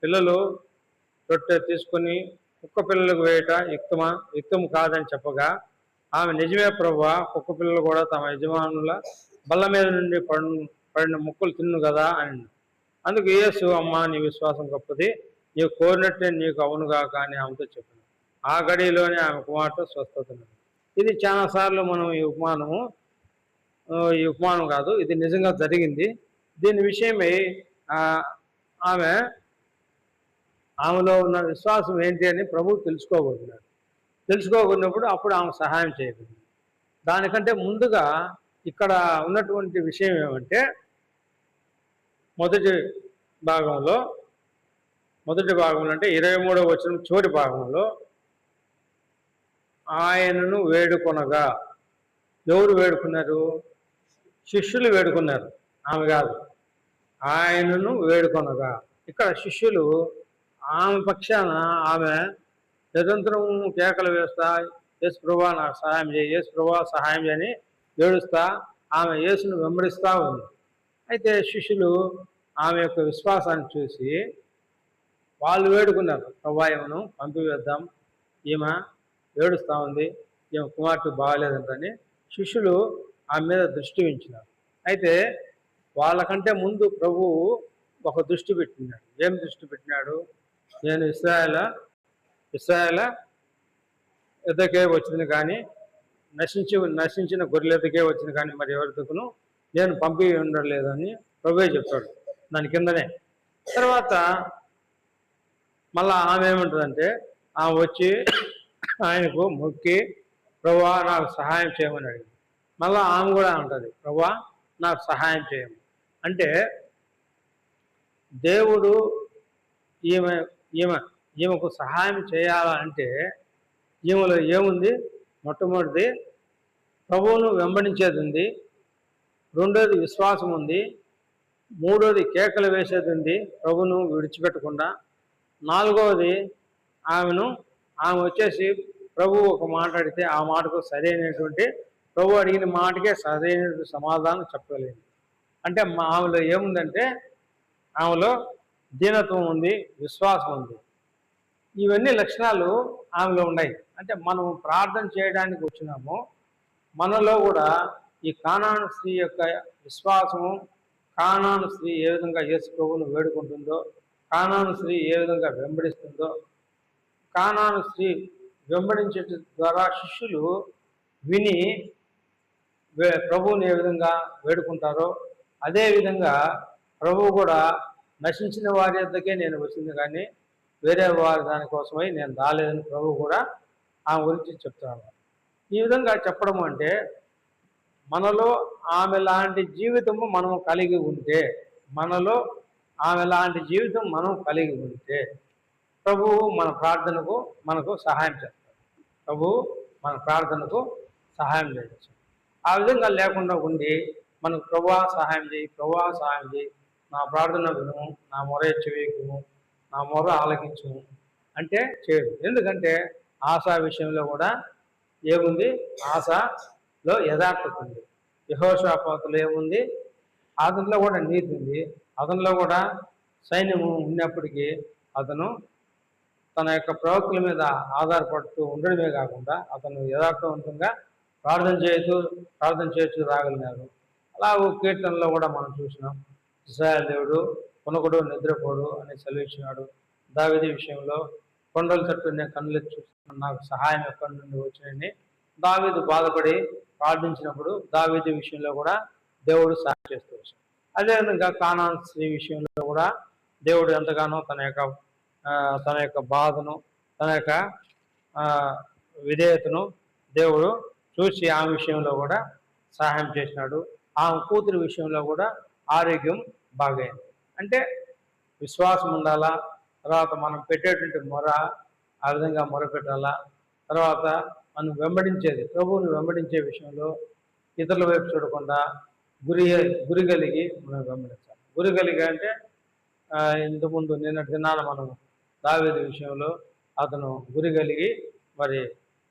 పిల్లలు రొట్టె తీసుకుని కుక్క పిల్లలకు వేయట యుక్తము కాదని చెప్పగా, ఆమె నిజమే ప్రభువా, కుక్క పిల్లలు కూడా తమ యజమానుల బల్ల మీద నుండి పడిన ముక్కలు తిన్ను కదా అని. అందుకు యేసు, అమ్మ నీ విశ్వాసం గొప్పది, నీవు కోరినట్టే నీకు అవునుగా కానీ ఆమెతో చెప్పింది. ఆ గడిలోనే ఆమె కుమార్తె స్వస్థతనుంది. ఇది చాలాసార్లు మనం ఈ ఉపమానం కాదు, ఇది నిజంగా జరిగింది. దీని విషయమై ఆమె ఆమెలో ఉన్న విశ్వాసం ఏంటి అని ప్రభువు తెలుసుకోబోతున్నాడు. తెలుసుకోకున్నప్పుడు అప్పుడు ఆమె సహాయం చేయబడింది. దానికంటే ముందుగా ఇక్కడ ఉన్నటువంటి విషయం ఏమంటే మొదటి భాగంలో అంటే 23వ వచనం చివరి భాగంలో ఆయనను వేడుకొనగా, ఎవరు వేడుకున్నారు? శిష్యులు వేడుకున్నారు, ఆమె కాదు. ఆయనను వేడుకొనగా, ఇక్కడ శిష్యులు ఆమె పక్షాన ఆమె నిరంతరం కేకలు వేస్తా, యేసు ప్రభువా నాకు సహాయం చేయి, యేసు ప్రభువా సహాయం చేయని ఏడుస్తా ఆమె యేసును వెంబడిస్తూ ఉంది. అయితే శిష్యులు ఆమె యొక్క విశ్వాసాన్ని చూసి వాళ్ళు వేడుకున్నారు, ప్రభువా ఈమెను పంపివేద్దాం, ఈమె ఏడుస్తూ ఉంది, ఈమె కుమార్తె బాగాలేదంటని శిష్యులు ఆమె మీద దృష్టి ఉంచినారు. అయితే వాళ్ళకంటే ముందు ప్రభువు ఒక దృష్టి పెట్టినాడు. ఏం దృష్టి పెట్టినాడు? నేను ఇశ్రాయేలు ఎద్దకే వచ్చింది కానీ నశించిన గొర్రెల ఎద్దకే వచ్చింది కానీ మరి ఎవరికను నేను పంపి ఉండలేదని ప్రభువే చెప్పాడు దాని కిందనే. తర్వాత మళ్ళా ఆమె ఏమంటుందంటే ఆమె వచ్చి ఆయనకు మొక్కి ప్రభువా నాకు సహాయం చేయమని అడిగింది. మళ్ళీ ఆమె కూడా అంటుంది ప్రభువా నాకు సహాయం చేయము. అంటే దేవుడు ఈమెకు సహాయం చేయాలంటే ఈమెలో ఏముంది? మొట్టమొదటిది ప్రభువును వెంబడించేది ఉంది, రెండోది విశ్వాసం ఉంది, మూడోది కేకలు వేసేది ఉంది ప్రభువును విడిచిపెట్టకుండా, నాలుగవది ఆమె వచ్చేసి ప్రభు ఒక మాట అడిగితే ఆ మాటకు సరైనటువంటి ప్రభు అడిగిన మాటకే సరైన సమాధానం చెప్పగలిగింది. అంటే ఆమెలో ఏముందంటే ఆమెలో దీనత్వం ఉంది, విశ్వాసం ఉంది. ఇవన్నీ లక్షణాలు ఆమెలో ఉన్నాయి. అంటే మనం ప్రార్థన చేయడానికి వచ్చినాము, మనలో కూడా ఈ కానాను స్త్రీ యొక్క విశ్వాసము, కానాను స్త్రీ ఏ విధంగా యేసు ప్రభువును వేడుకుంటుందో, కానాను స్త్రీ ఏ విధంగా వెంబడిస్తుందో, కానాను స్త్రీ వెంబడించే ద్వారా శిష్యులు విని ప్రభువుని ఏ విధంగా వేడుకుంటారో అదేవిధంగా ప్రభువు కూడా నశించిన వారి వద్దకే నేను వచ్చింది కానీ వేరే వారి దానికోసమై నేను రాలేదని ప్రభువు కూడా ఆమె గురించి చెప్తాను. ఈ విధంగా చెప్పడం అంటే మనలో ఆమె లాంటి జీవితము మనం కలిగి ఉంటే, ప్రభువు మన ప్రార్థనకు మనకు సహాయం చేస్తాడు. ప్రభువు మన ప్రార్థనకు సహాయం చేయవచ్చు. ఆ విధంగా లేకుండా ఉండి మనకు ప్రభువా సహాయం చేయి, నా ప్రార్థన విను, నా మొర చెవికును, నా మొర ఆలకించును అంటే చేయడు. ఎందుకంటే ఆశ విషయంలో కూడా ఏముంది? ఆశలో యథార్థత ఉంది. యెహోషాపాతులో ఏముంది? అతనిలో కూడా నీతి ఉంది, అతనిలో కూడా సైన్యము ఉన్నప్పటికీ అతను తన యొక్క ప్రవక్తల మీద ఆధారపడుతూ ఉండడమే కాకుండా అతను యథార్థవంతంగా ప్రార్థన చేయొచ్చు రాగలిగినారు. అలా కీర్తనలో కూడా మనం చూసినాం, ఇశ్రాయేలు దేవుడు కొనకుడు నిద్రపోడు అని సెలవిచ్చినాడు. దావీదు విషయంలో కొండల తట్టు నేను కన్నులెత్తి చూస్తున్నాను, నాకు సహాయం ఎక్కడి నుండి వచ్చినని దావీదు బాధపడి ప్రార్థించినప్పుడు దావీదు విషయంలో కూడా దేవుడు సహాయం చేస్తూ వచ్చాడు. అదేవిధంగా కానాను స్త్రీ విషయంలో కూడా దేవుడు ఎంతగానో తన యొక్క బాధను, తన యొక్క విధేయతను దేవుడు చూసి ఆమె విషయంలో కూడా సహాయం చేసినాడు. ఆమె కూతురు విషయంలో కూడా ఆరోగ్యం బాగైంది. అంటే విశ్వాసం ఉండాలా, తర్వాత మనం పెట్టేటువంటి మొర ఆ విధంగా మొర పెట్టాలా, తర్వాత మనం ప్రభువుని వెంబడించే విషయంలో ఇతరుల వైపు చూడకుండా గురి కలిగి మనం వెంబడించాలి. గురి కలిగి అంటే ఇంతకుముందు నిన్నటి దినాన మనం దావీదు విషయంలో అతను గురి కలిగి మరి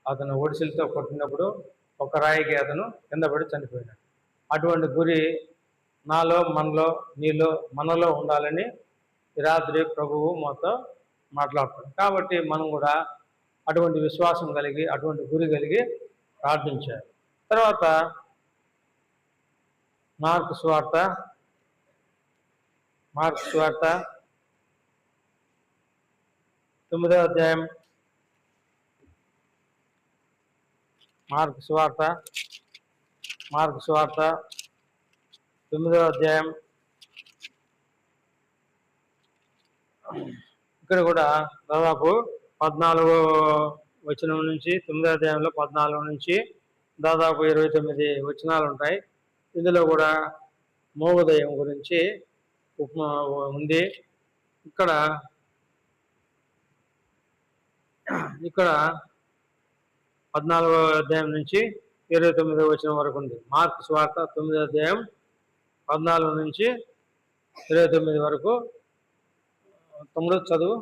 అతను ఒడిసిలతో కొట్టినప్పుడు ఒక రాయికి అతను కింద పడి చనిపోయినాడు. అటువంటి గురి మనలో ఉండాలని ఈ రాత్రి ప్రభువు మాతో మాట్లాడుతాడు. కాబట్టి మనం కూడా అటువంటి విశ్వాసం కలిగి అటువంటి గురి కలిగి ప్రార్థించాలి. తర్వాత మార్కు సువార్త 9వ అధ్యాయం, మార్కు సువార్త 9వ అధ్యాయం ఇక్కడ కూడా దాదాపు 14వ వచనం నుంచి 9వ అధ్యాయంలో 14 నుంచి దాదాపు 29 వచనాలు ఉంటాయి. ఇందులో కూడా మోగదయం గురించి ఉంది. ఇక్కడ 14వ అధ్యాయం నుంచి 29వ వచనం వరకు ఉంది. మార్కు సువార్త 9వ అధ్యాయం 14 నుంచి 29 వరకు. తమ్ముడు చదువు.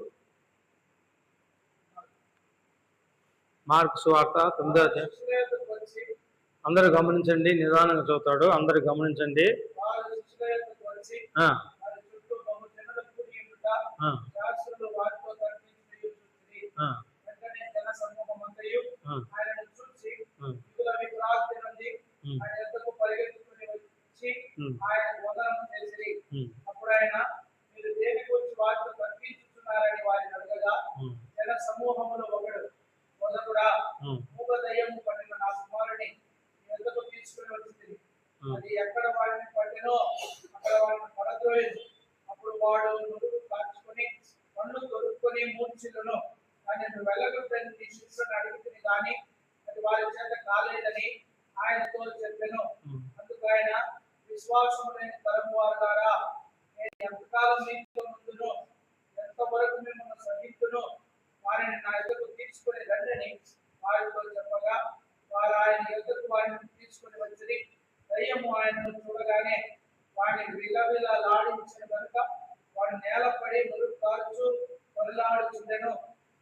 మార్కు సువార్త 9వ అధ్యాయం. అందరూ గమనించండి, నిదానంగా చదువుతాడు. అందరూ గమనించండి. అప్పుడు ఆయన మీరు దేని గురించి వారితో తర్కించుతున్నారని వారిని అడగగా జన సమూహములో మొదలుగా మూగ దయ్యము పట్టిన నా కుమారుని ఎంతకు తీసుకుని వచ్చింది. అది ఎక్కడ వాడిని పట్టినో అక్కడ వాడిని పడద్రోయదు. అప్పుడు వాడు నుడుగు కాల్చుకొని పళ్ళు దొరుకుని మూర్ఛిలను కానీ నువ్వు వెళ్ళగొట్టని నీ శిష్యుని అడుగుతుంది కానీ అది వారి చేత కాలేదని ఆయనతో చెప్పాను. అందుకు ఆయన విశ్వాసం లేని తరం వారులారా, నేను ఎంతకాలం మీతో ముందును ఎంతవరకు మిమ్మల్ని సహించును వారిని నా ఎదుకు తీసుకుని రండని వారితో చెప్పగా వారు ఆయన ఎదుకు వారిని తీసుకుని వచ్చి దయ్యము ఆయనను చూడగానే వాడిని విలవిలలాడించిన కనుక వాడు నేలపడి మురుగు కాల్చు వరలాడుచుండెను.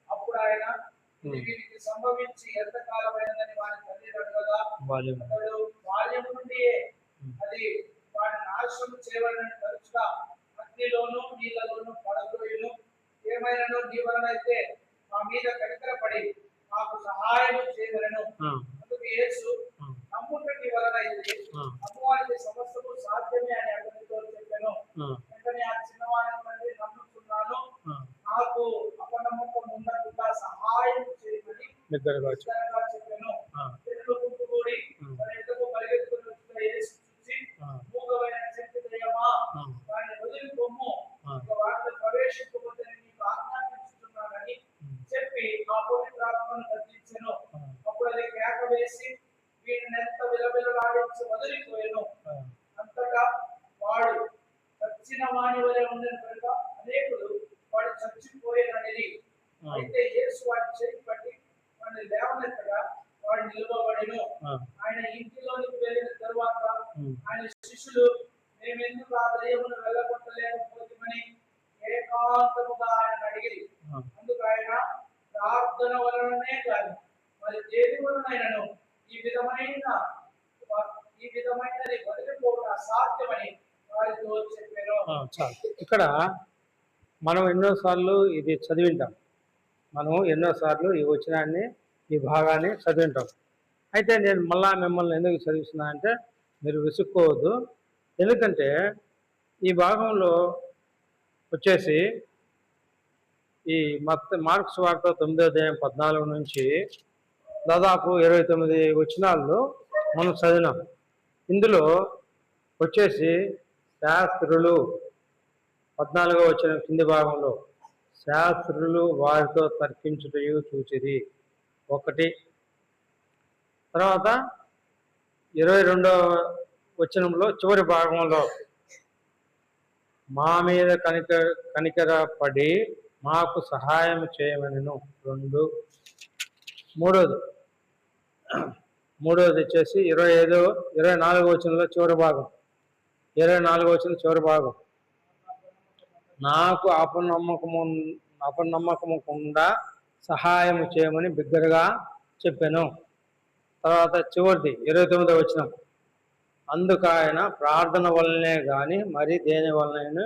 అప్పుడు ఆయన వీరికి సంభవించి ఎంతకాలమైనదని వారి తల్లి అడగగా అతడు బాల్యం నుండియే అది వాడిని నాశనం చేయవలని తరచుగా అగ్నిలోను నీళ్ళలోను పడద్రోయును. ఏమైనాను నీ వలనైతే మా మీద కనికరపడి మాకు సహాయం చేయవలను. అందుకు యేసు నమ్ముటకి వలనైతే నమ్మువానికి సమస్తము సాధ్యమే అని అతనితో చెప్పాను. వెంటనే ఆ చిన్నవాని తండ్రి నమ్ముతున్నాను, నాకు అపనమ్మకం ఉండకుండా సహాయం చేయమని చెప్పాను. ఇద్దరు గుంపుకూడి తన ఎదుగు పరిగెత్తుకుని వచ్చిన యేసు చూసి మూగమైన చెట్టు దయ్యమా వారిని వదిలిపోము, వారిని ప్రవేశించబోతే నీకు ఆజ్ఞాపించుతున్నానని చెప్పి ఆ పవిత్రాత్మను గద్దించెను. అప్పుడు అది కేక వేసి వీరిని ఎంత విలవిలలాడించి వదిలిపోయాను. అంతటా వాడు చచ్చిన వాని వలె ఉండని కనుక అనేకులు వాడు చచ్చిపోయానని. అయితే యేసు వాడి చేతి పట్టి వాడిని లేవనెత్తగా వాడు నిలువబడెను. ఆయన ఇంటిలోనికి వెళ్ళిన తరువాత ఆయన శిష్యులు మేమెందుకు ఆ దయ్యమును వెళ్ళగొట్టలేకపోతామని ఏకాంతముగా ఆయన అడిగి, అందుకు ఆయన ప్రార్థన వలననే కాదు మరి దేని వలనైనను ఈ విధమైనది వదిలిపోవడం అసాధ్యమని వారితో చెప్పారు. ఇక్కడ మనం ఎన్నోసార్లు ఇది చదివింటాం. ఈ వచనాన్ని, ఈ భాగాన్ని చదివింటాం. అయితే నేను మళ్ళా మిమ్మల్ని ఎందుకు చదివిస్తున్నా అంటే మీరు విసుక్కోవద్దు. ఎందుకంటే ఈ భాగంలో వచ్చేసి ఈ మార్కు సువార్త 9వ అధ్యాయం 14 నుంచి దాదాపు 29 వచనాల్లో మనం చదివినాం. ఇందులో వచ్చేసి శాస్త్రులు 14వ వచనం కింది భాగంలో శాస్త్రులు వారితో తర్కించుటయు చూచిరి ఒకటి. తర్వాత 22వ వచనంలో చివరి భాగంలో మా మీద కనికరపడి మాకు సహాయం చేయమనెను 2. మూడోది వచ్చేసి 24వ వచనంలో చివరి భాగం. 24వ వచనం చివరి భాగం నాకు అపనమ్మకముకుండా సహాయం చేయమని బిగ్గరగా చెప్పాను. తర్వాత చివరిది 29వ వచనం అందుకు ఆయన ప్రార్థన వల్లనే కానీ మరి దేని వలన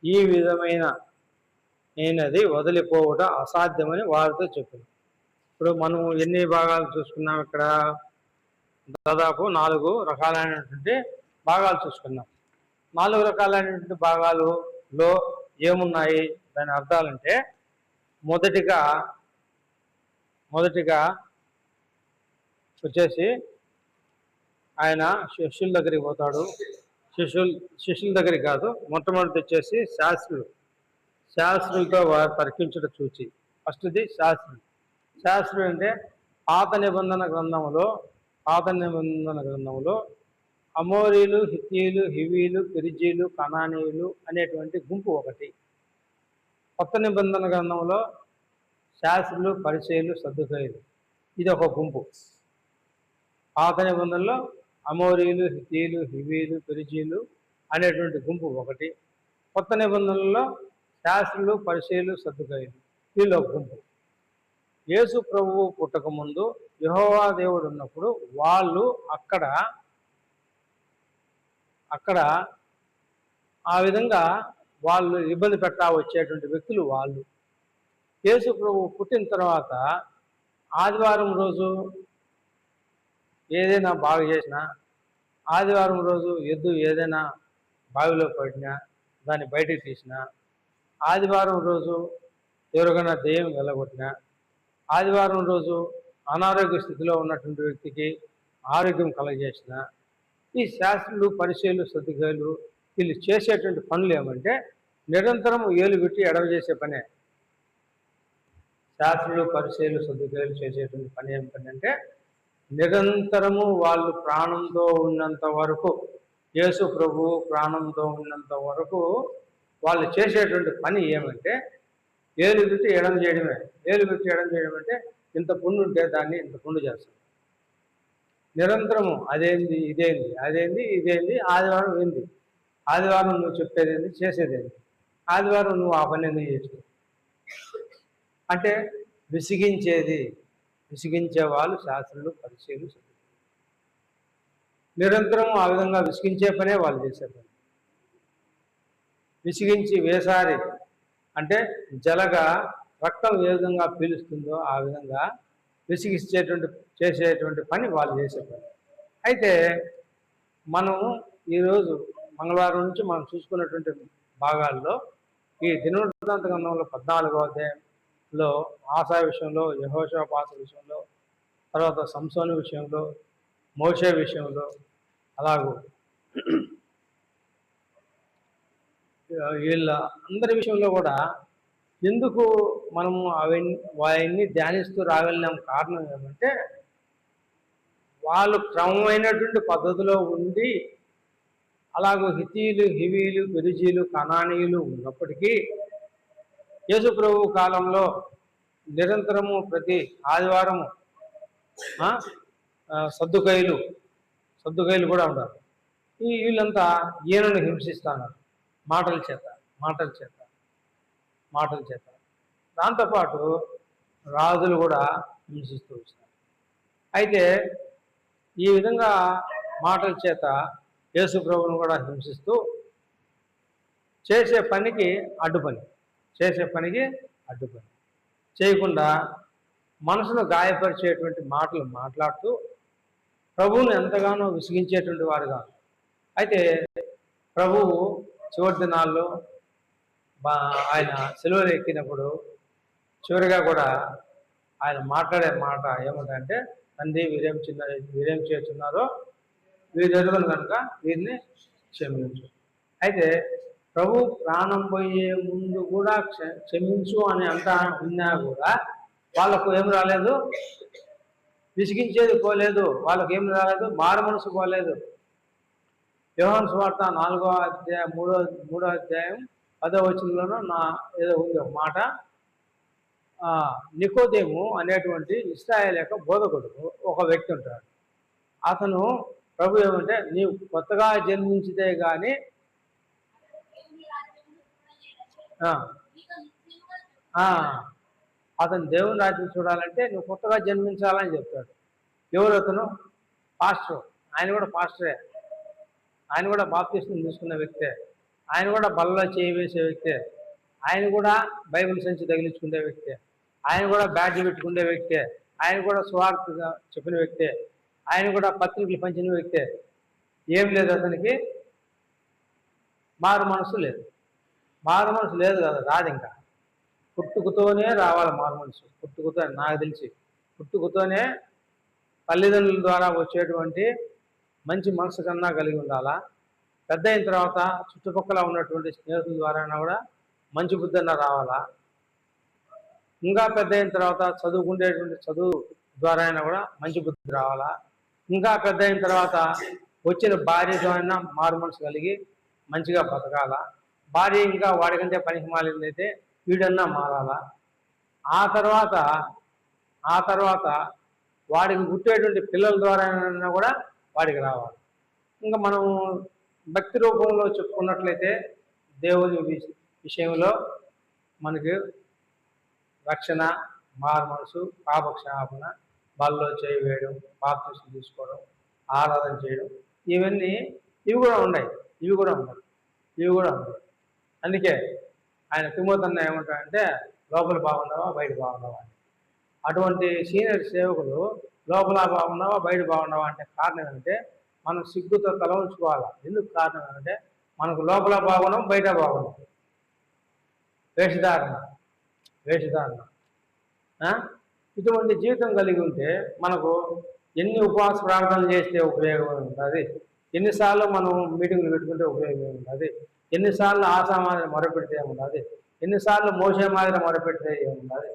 ఈ విధమైన నేనది వదిలిపోవట అసాధ్యమని వారితో చెప్పాను. ఇప్పుడు మనం ఎన్ని భాగాలు చూసుకున్నాం? ఇక్కడ దాదాపు 4 రకాలైనటువంటి భాగాలు చూసుకున్నాం. 4 రకాలైనటువంటి భాగాలులో ఏమున్నాయి దాని అర్థాలంటే, మొదటిగా వచ్చేసి ఆయన శిష్యుల దగ్గరికి పోతాడు. శిష్యుల దగ్గరికి కాదు, మొట్టమొదటి వచ్చేసి శాస్త్రులతో వారు తర్కించుట చూచి. ఫస్ట్ది శాస్త్రుడు. శాస్త్రుడు అంటే పాత నిబంధన గ్రంథంలో అమోరీలు, హిత్తీయులు, హివీలు, పెరిజీలు, కనానీయులు అనేటువంటి గుంపు ఒకటి. కొత్త నిబంధన గ్రంథంలో శాస్త్రులు, పరిచయులు, సద్దుకయులు ఇది ఒక గుంపు. పాత నిబంధనలో అమోరీలు, హిత్తీయులు, హివీలు, పెరిజీలు అనేటువంటి గుంపు ఒకటి. కొత్త నిబంధనలో శాస్త్రులు, పరిచయులు, సద్దుకయులు వీళ్ళు ఒక గుంపు. యేసు ప్రభువు పుట్టక ముందు యెహోవా దేవుడు ఉన్నప్పుడు వాళ్ళు అక్కడ ఆ విధంగా వాళ్ళు ఇబ్బంది పెట్టా వచ్చేటువంటి వ్యక్తులు వాళ్ళు. యేసు ప్రభువు పుట్టిన తర్వాత ఆదివారం రోజు ఏదైనా బాగు చేసినా, ఆదివారం రోజు ఎద్దు ఏదైనా బావిలో పడినా దాన్ని బయటికి తీసినా, ఆదివారం రోజు ఎవరికైనా దెయ్యం వెళ్ళగొట్టినా, ఆదివారం రోజు అనారోగ్య స్థితిలో ఉన్నటువంటి వ్యక్తికి ఆరోగ్యం కలగజేసిన, ఈ శాస్త్రులు, పరిచయులు, సద్దుకయులు వీళ్ళు చేసేటువంటి పనులు ఏమంటే నిరంతరం ఏలు పెట్టి ఎడవ చేసే పనే. శాస్త్రులు, పరిచయులు, సద్దుకయులు చేసేటువంటి పని ఏమిటంటే నిరంతరము వాళ్ళు ప్రాణంతో ఉన్నంత వరకు, యేసు ప్రభువు ప్రాణంతో ఉన్నంత వరకు వాళ్ళు చేసేటువంటి పని ఏమంటే ఏలు పెట్టి ఎడం చేయడమే. ఏలు పెట్టి ఎడం చేయడం అంటే ఇంత పుండు ఉంటే దాన్ని ఇంత పుండు చేస్తారు. నిరంతరము అదేంది ఇదేంది, అదేంది ఇదేంది, ఆదివారం ఏంది, ఆదివారం నువ్వు చెప్పేదేంది, చేసేదేంది, ఆదివారం నువ్వు ఆ పని ఎందుకు చేస్తావు అంటే విసిగించే వాళ్ళు శాస్త్రులు, పరిచయులు. నిరంతరం ఆ విధంగా విసిగించే పనే వాళ్ళు చేసే పని. విసిగించి వేసారి అంటే జలగా రక్తం ఏ విధంగా పీలుస్తుందో ఆ విధంగా చేసేటువంటి పని వాళ్ళు చేసే పని. అయితే మనము ఈరోజు మంగళవారం నుంచి మనం చూసుకున్నటువంటి భాగాల్లో ఈ దినవృత్తాంత గ్రంథంలో 14వ అధ్యాయంలో ఆసా విషయంలో, యెహోషాపాతు విషయంలో, తర్వాత సంసోను విషయంలో, మోషే విషయంలో, అలాగూ వీళ్ళ అందరి విషయంలో కూడా ఎందుకు మనము అవన్నీ ధ్యానిస్తూ రాగలిగినాం కారణం ఏమంటే వాళ్ళు క్రమమైనటువంటి పద్ధతిలో ఉండి అలాగూ హిత్తీయులు, హివీలు, పెరిజీలు, కనానీయులు ఉన్నప్పటికీ యేసు ప్రభువు కాలంలో నిరంతరము ప్రతి ఆదివారము సద్దుకయులు కూడా ఉన్నారు. వీళ్ళంతా ఈయనను హింసిస్తున్నారు మాటల చేత. దాంతోపాటు రాజులు కూడా హింసిస్తూ వస్తారు. అయితే ఈ విధంగా మాటల చేత యేసు ప్రభువును కూడా హింసిస్తూ చేసే పనికి అడ్డుపని చేయకుండా మనసును గాయపరిచేటువంటి మాటలు మాట్లాడుతూ ప్రభువును ఎంతగానో విసిగించేటువంటి వారుగా. అయితే ప్రభువు చివరి దినాల్లో ఆయన సిలువలో ఎక్కినప్పుడు చివరిగా కూడా ఆయన మాట్లాడే మాట ఏమిటంటే, తండ్రి వీరేం చేస్తున్నారో వీరి ఎరుగను కనుక వీరిని క్షమించు. అయితే ప్రభు ప్రాణం పోయే ముందు కూడా క్షమించు అని ఉన్నా కూడా వాళ్ళకు ఏం రాలేదు, విసిగించేది పోలేదు, వాళ్ళకి ఏం రాలేదు, మారు మనసు పోలేదు. యోహాను సువార్త 4వ అధ్యాయం 3వ అధ్యాయం 10వ వచనంలోనూ ఏదో ఉంది ఒక మాట. నికోదేము అనేటువంటి ఇశ్రాయేలు యొక్క బోధకుడు ఒక వ్యక్తి ఉంటాడు. అతను ప్రభు ఏమంటే నీవు కొత్తగా జన్మించితే కానీ అతను దేవుని రాజ్యం చూడాలంటే నువ్వు కొత్తగా జన్మించాలని చెప్తాడు. ఎవరు అతను? పాస్టర్. ఆయన కూడా పాస్టరే. ఆయన కూడా బాప్తిస్మం తీసుకున్న వ్యక్తే. ఆయన కూడా బల్లలో చేయి వేసే వ్యక్తే. ఆయన కూడా బైబిల్ సంచి తగిలించుకునే వ్యక్తే. ఆయన కూడా బ్యాడ్జ్ పెట్టుకునే వ్యక్తే. ఆయన కూడా సువార్త చెప్పిన వ్యక్తే. ఆయన కూడా పత్రికలు పంచిన వ్యక్తే. ఏం లేదు అతనికి, మారు మనసు లేదు. మారు మనసు లేదు కదా, రాదు. ఇంకా పుట్టుకతోనే రావాలి మారు మనసు. పుట్టుకతో నాకు తెలిసి పుట్టుకతోనే తల్లిదండ్రుల ద్వారా వచ్చేటువంటి మంచి మనసు కన్నా కలిగి ఉండాలా. పెద్ద అయిన తర్వాత చుట్టుపక్కల ఉన్నటువంటి స్నేహితుల ద్వారా కూడా మంచి బుద్ధి అన్న రావాలా. ఇంకా పెద్ద అయిన తర్వాత చదువుకునేటువంటి చదువు ద్వారా అయినా కూడా మంచి బుద్ధి రావాలా. ఇంకా పెద్ద అయిన తర్వాత వచ్చిన భార్యతో అయినా మారు మనసు కలిగి మంచిగా బతకాలా. భార్య ఇంకా వాడికంటే పనికి మాలిందైతే వీడన్నా మారాలా. ఆ తర్వాత వాడికి పుట్టేటువంటి పిల్లల ద్వారా కూడా వాడికి రావాలి. ఇంకా మనం భక్తి రూపంలో చెప్పుకున్నట్లయితే దేవుని విషయంలో మనకి రక్షణ, మారు మనసు, పాపక్షమాపణ, బల్లో చేయి వేయడం, బాప్తిసం తీసుకోవడం, ఆరాధన చేయడం, ఇవి కూడా ఉన్నాయి. అందుకే ఆయన తిమోతిని ఏమంటాడంటే లోపల బాగున్నావా బయట బాగున్నావా అని. అటువంటి సీనియర్ సేవకులు లోపల బాగున్నావా బయట బాగున్నావా అంటే కారణం ఏంటంటే మనం సిగ్గుతో తల ఉంచుకోవాలా. ఎందుకు కారణం ఏంటంటే మనకు లోపల బాగున్నాం బయట బాగున్నాం. వేషధారణ ఇటువంటి జీవితం కలిగి ఉంటే మనకు ఎన్ని ఉపవాస ప్రార్థనలు చేస్తే ఉపయోగం ఉంటుంది, ఎన్నిసార్లు మనం మీటింగ్లు పెట్టుకుంటే ఉపయోగం ఉంటుంది, ఎన్నిసార్లు ఆశా మాదిరి మొరపెడితే ఏముంటుంది, ఎన్నిసార్లు మోసే మాదిరి మొరపెడితే ఏముంటుంది,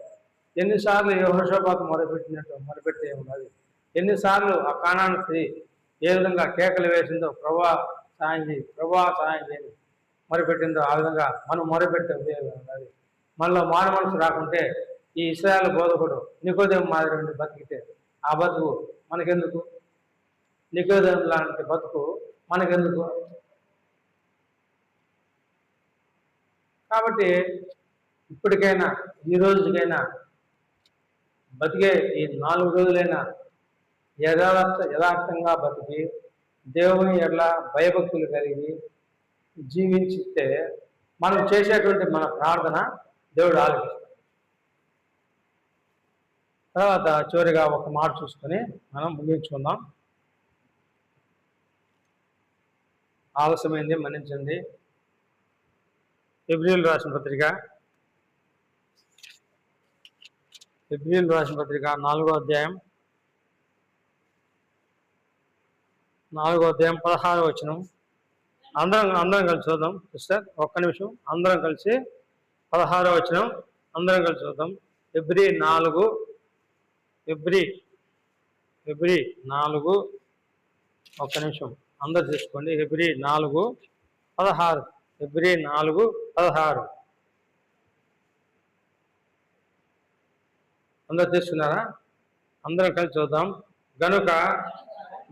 ఎన్నిసార్లు యెహోషాపాతు మొరపెడితే ఏముంటుంది, ఎన్నిసార్లు ఆ కానాను స్త్రీ ఏ విధంగా కేకలు వేసిందో ప్రభువా సాయం చేయండి మొరపెట్టిందో ఆ విధంగా మనం మొరపెడితే ఉపయోగం ఉంటుంది. మనలో మారు మనసు రాకుంటే ఈ ఇశ్రాయేలు బోధకుడు నికోదేము మాదిరి ఉండి బతికితే ఆ బతుకు మనకెందుకు? నికోదేము లాంటి బతుకు మనకెందుకు? కాబట్టి ఇప్పటికైనా ఈ రోజుకైనా బతికే ఈ 4 రోజులైనా యథార్థంగా బతికి దేవుని ఎట్లా భయభక్తులు కలిగి జీవించితే మనం చేసేటువంటి మన ప్రార్థన దేవుడు ఆలకిస్తాడు. తర్వాత చివరిగా ఒక మాట చూసుకొని మనం ముగించుకుందాం. ఆలస్యమైంది, మన్నించండి. హెబ్రీయులకు రాసిన పత్రిక 4వ అధ్యాయం 16వ వచనం. అందరం కలిసి చూద్దాం సిస్టర్, ఒక్క నిమిషం. అందరం కలిసి 16వ వచనం అందరం కలిసి చూద్దాం. హెబ్రీ 4 ఒక్క నిమిషం అందరు తీసుకోండి. హెబ్రీ 4:16 అందరు తీసుకున్నారా? అందరం కలిసి చూద్దాం. గనుక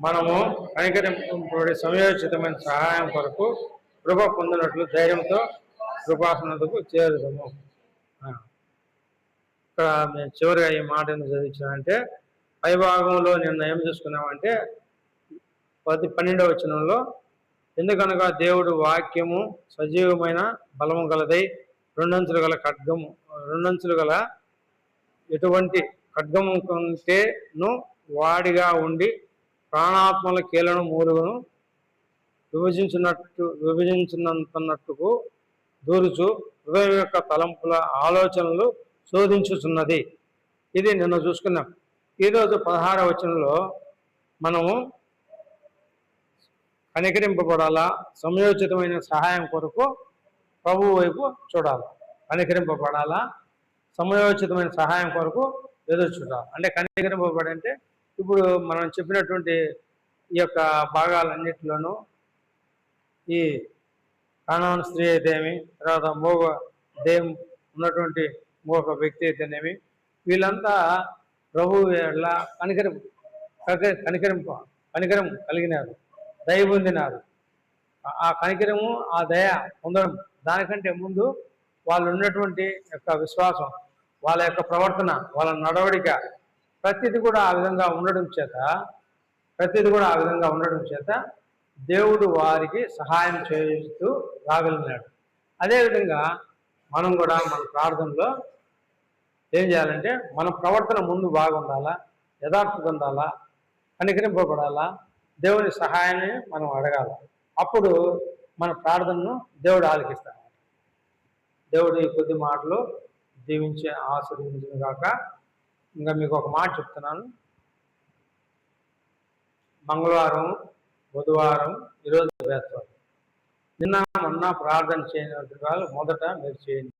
మనము కనికరింపబడి సమయోచితమైన సహాయం కొరకు కృప పొందినట్లు ధైర్యంతో కృపాసనకు చేరుదాము. ఇక్కడ నేను చివరిగా ఈ మాట ఎందుకు చదివించానంటే పైభాగంలో నిన్న ఏం చూసుకున్నామంటే 12వ వచనంలో ఎందుకనగా దేవుడు వాక్యము సజీవమైన బలము గలదై రెండంచులు గల ఎటువంటి ఖడ్గము కంటేను వాడిగా ఉండి ప్రాణాత్మల కీలను మూలుగును విభజించినంతన్నట్టుకు దూరుచు హృదయం యొక్క తలంపుల ఆలోచనలు శోధించుచున్నది. ఇది నిన్న చూసుకున్నాం. ఈరోజు 16వ వచనంలో మనము కనికరింపబడాలా, సమయోచితమైన సహాయం కొరకు ప్రభువు వైపు చూడాలి. కనికరింపబడాలా, సమయోచితమైన సహాయం కొరకు ఎదురు చూడాలి. అంటే కనికరింపబడంటే ఇప్పుడు మనం చెప్పినటువంటి ఈ యొక్క భాగాలన్నిటిలోనూ ఈ కానాను స్త్రీ అయితేనేమి, తర్వాత దేం ఉన్నటువంటి మూగ వ్యక్తి అయితేనేమి, వీళ్ళంతా ప్రభువు ఎలా కనికరం కలిగినారు, దయ పొందినారు. ఆ కనికరము, ఆ దయ పొందడం దానికంటే ముందు వాళ్ళు ఉన్నటువంటి యొక్క విశ్వాసం, వాళ్ళ యొక్క ప్రవర్తన, వాళ్ళ నడవడిక ప్రతిది కూడా ఆ విధంగా ఉండడం చేత దేవుడు వారికి సహాయం చేస్తూ రాగలిగినాడు. అదేవిధంగా మనం కూడా మన ప్రార్థనలో ఏం చేయాలంటే మన ప్రవర్తన ముందు బాగుండాలా, యథార్థత ఉండాలా, కనికరింపబడాలా, దేవుని సహాయాన్ని మనం అడగాల. అప్పుడు మన ప్రార్థనను దేవుడు ఆలకిస్తాడు. దేవుడు ఈ కొద్ది మాటలు దీవించి ఆశీర్వదించిన గాక. ఇంకా మీకు ఒక మాట చెప్తున్నాను. మంగళవారం, బుధవారం, ఈరోజు వేస్తారు. నిన్న మొన్న ప్రార్థన చేయని వాళ్ళు మొదట మీరు చేయండి.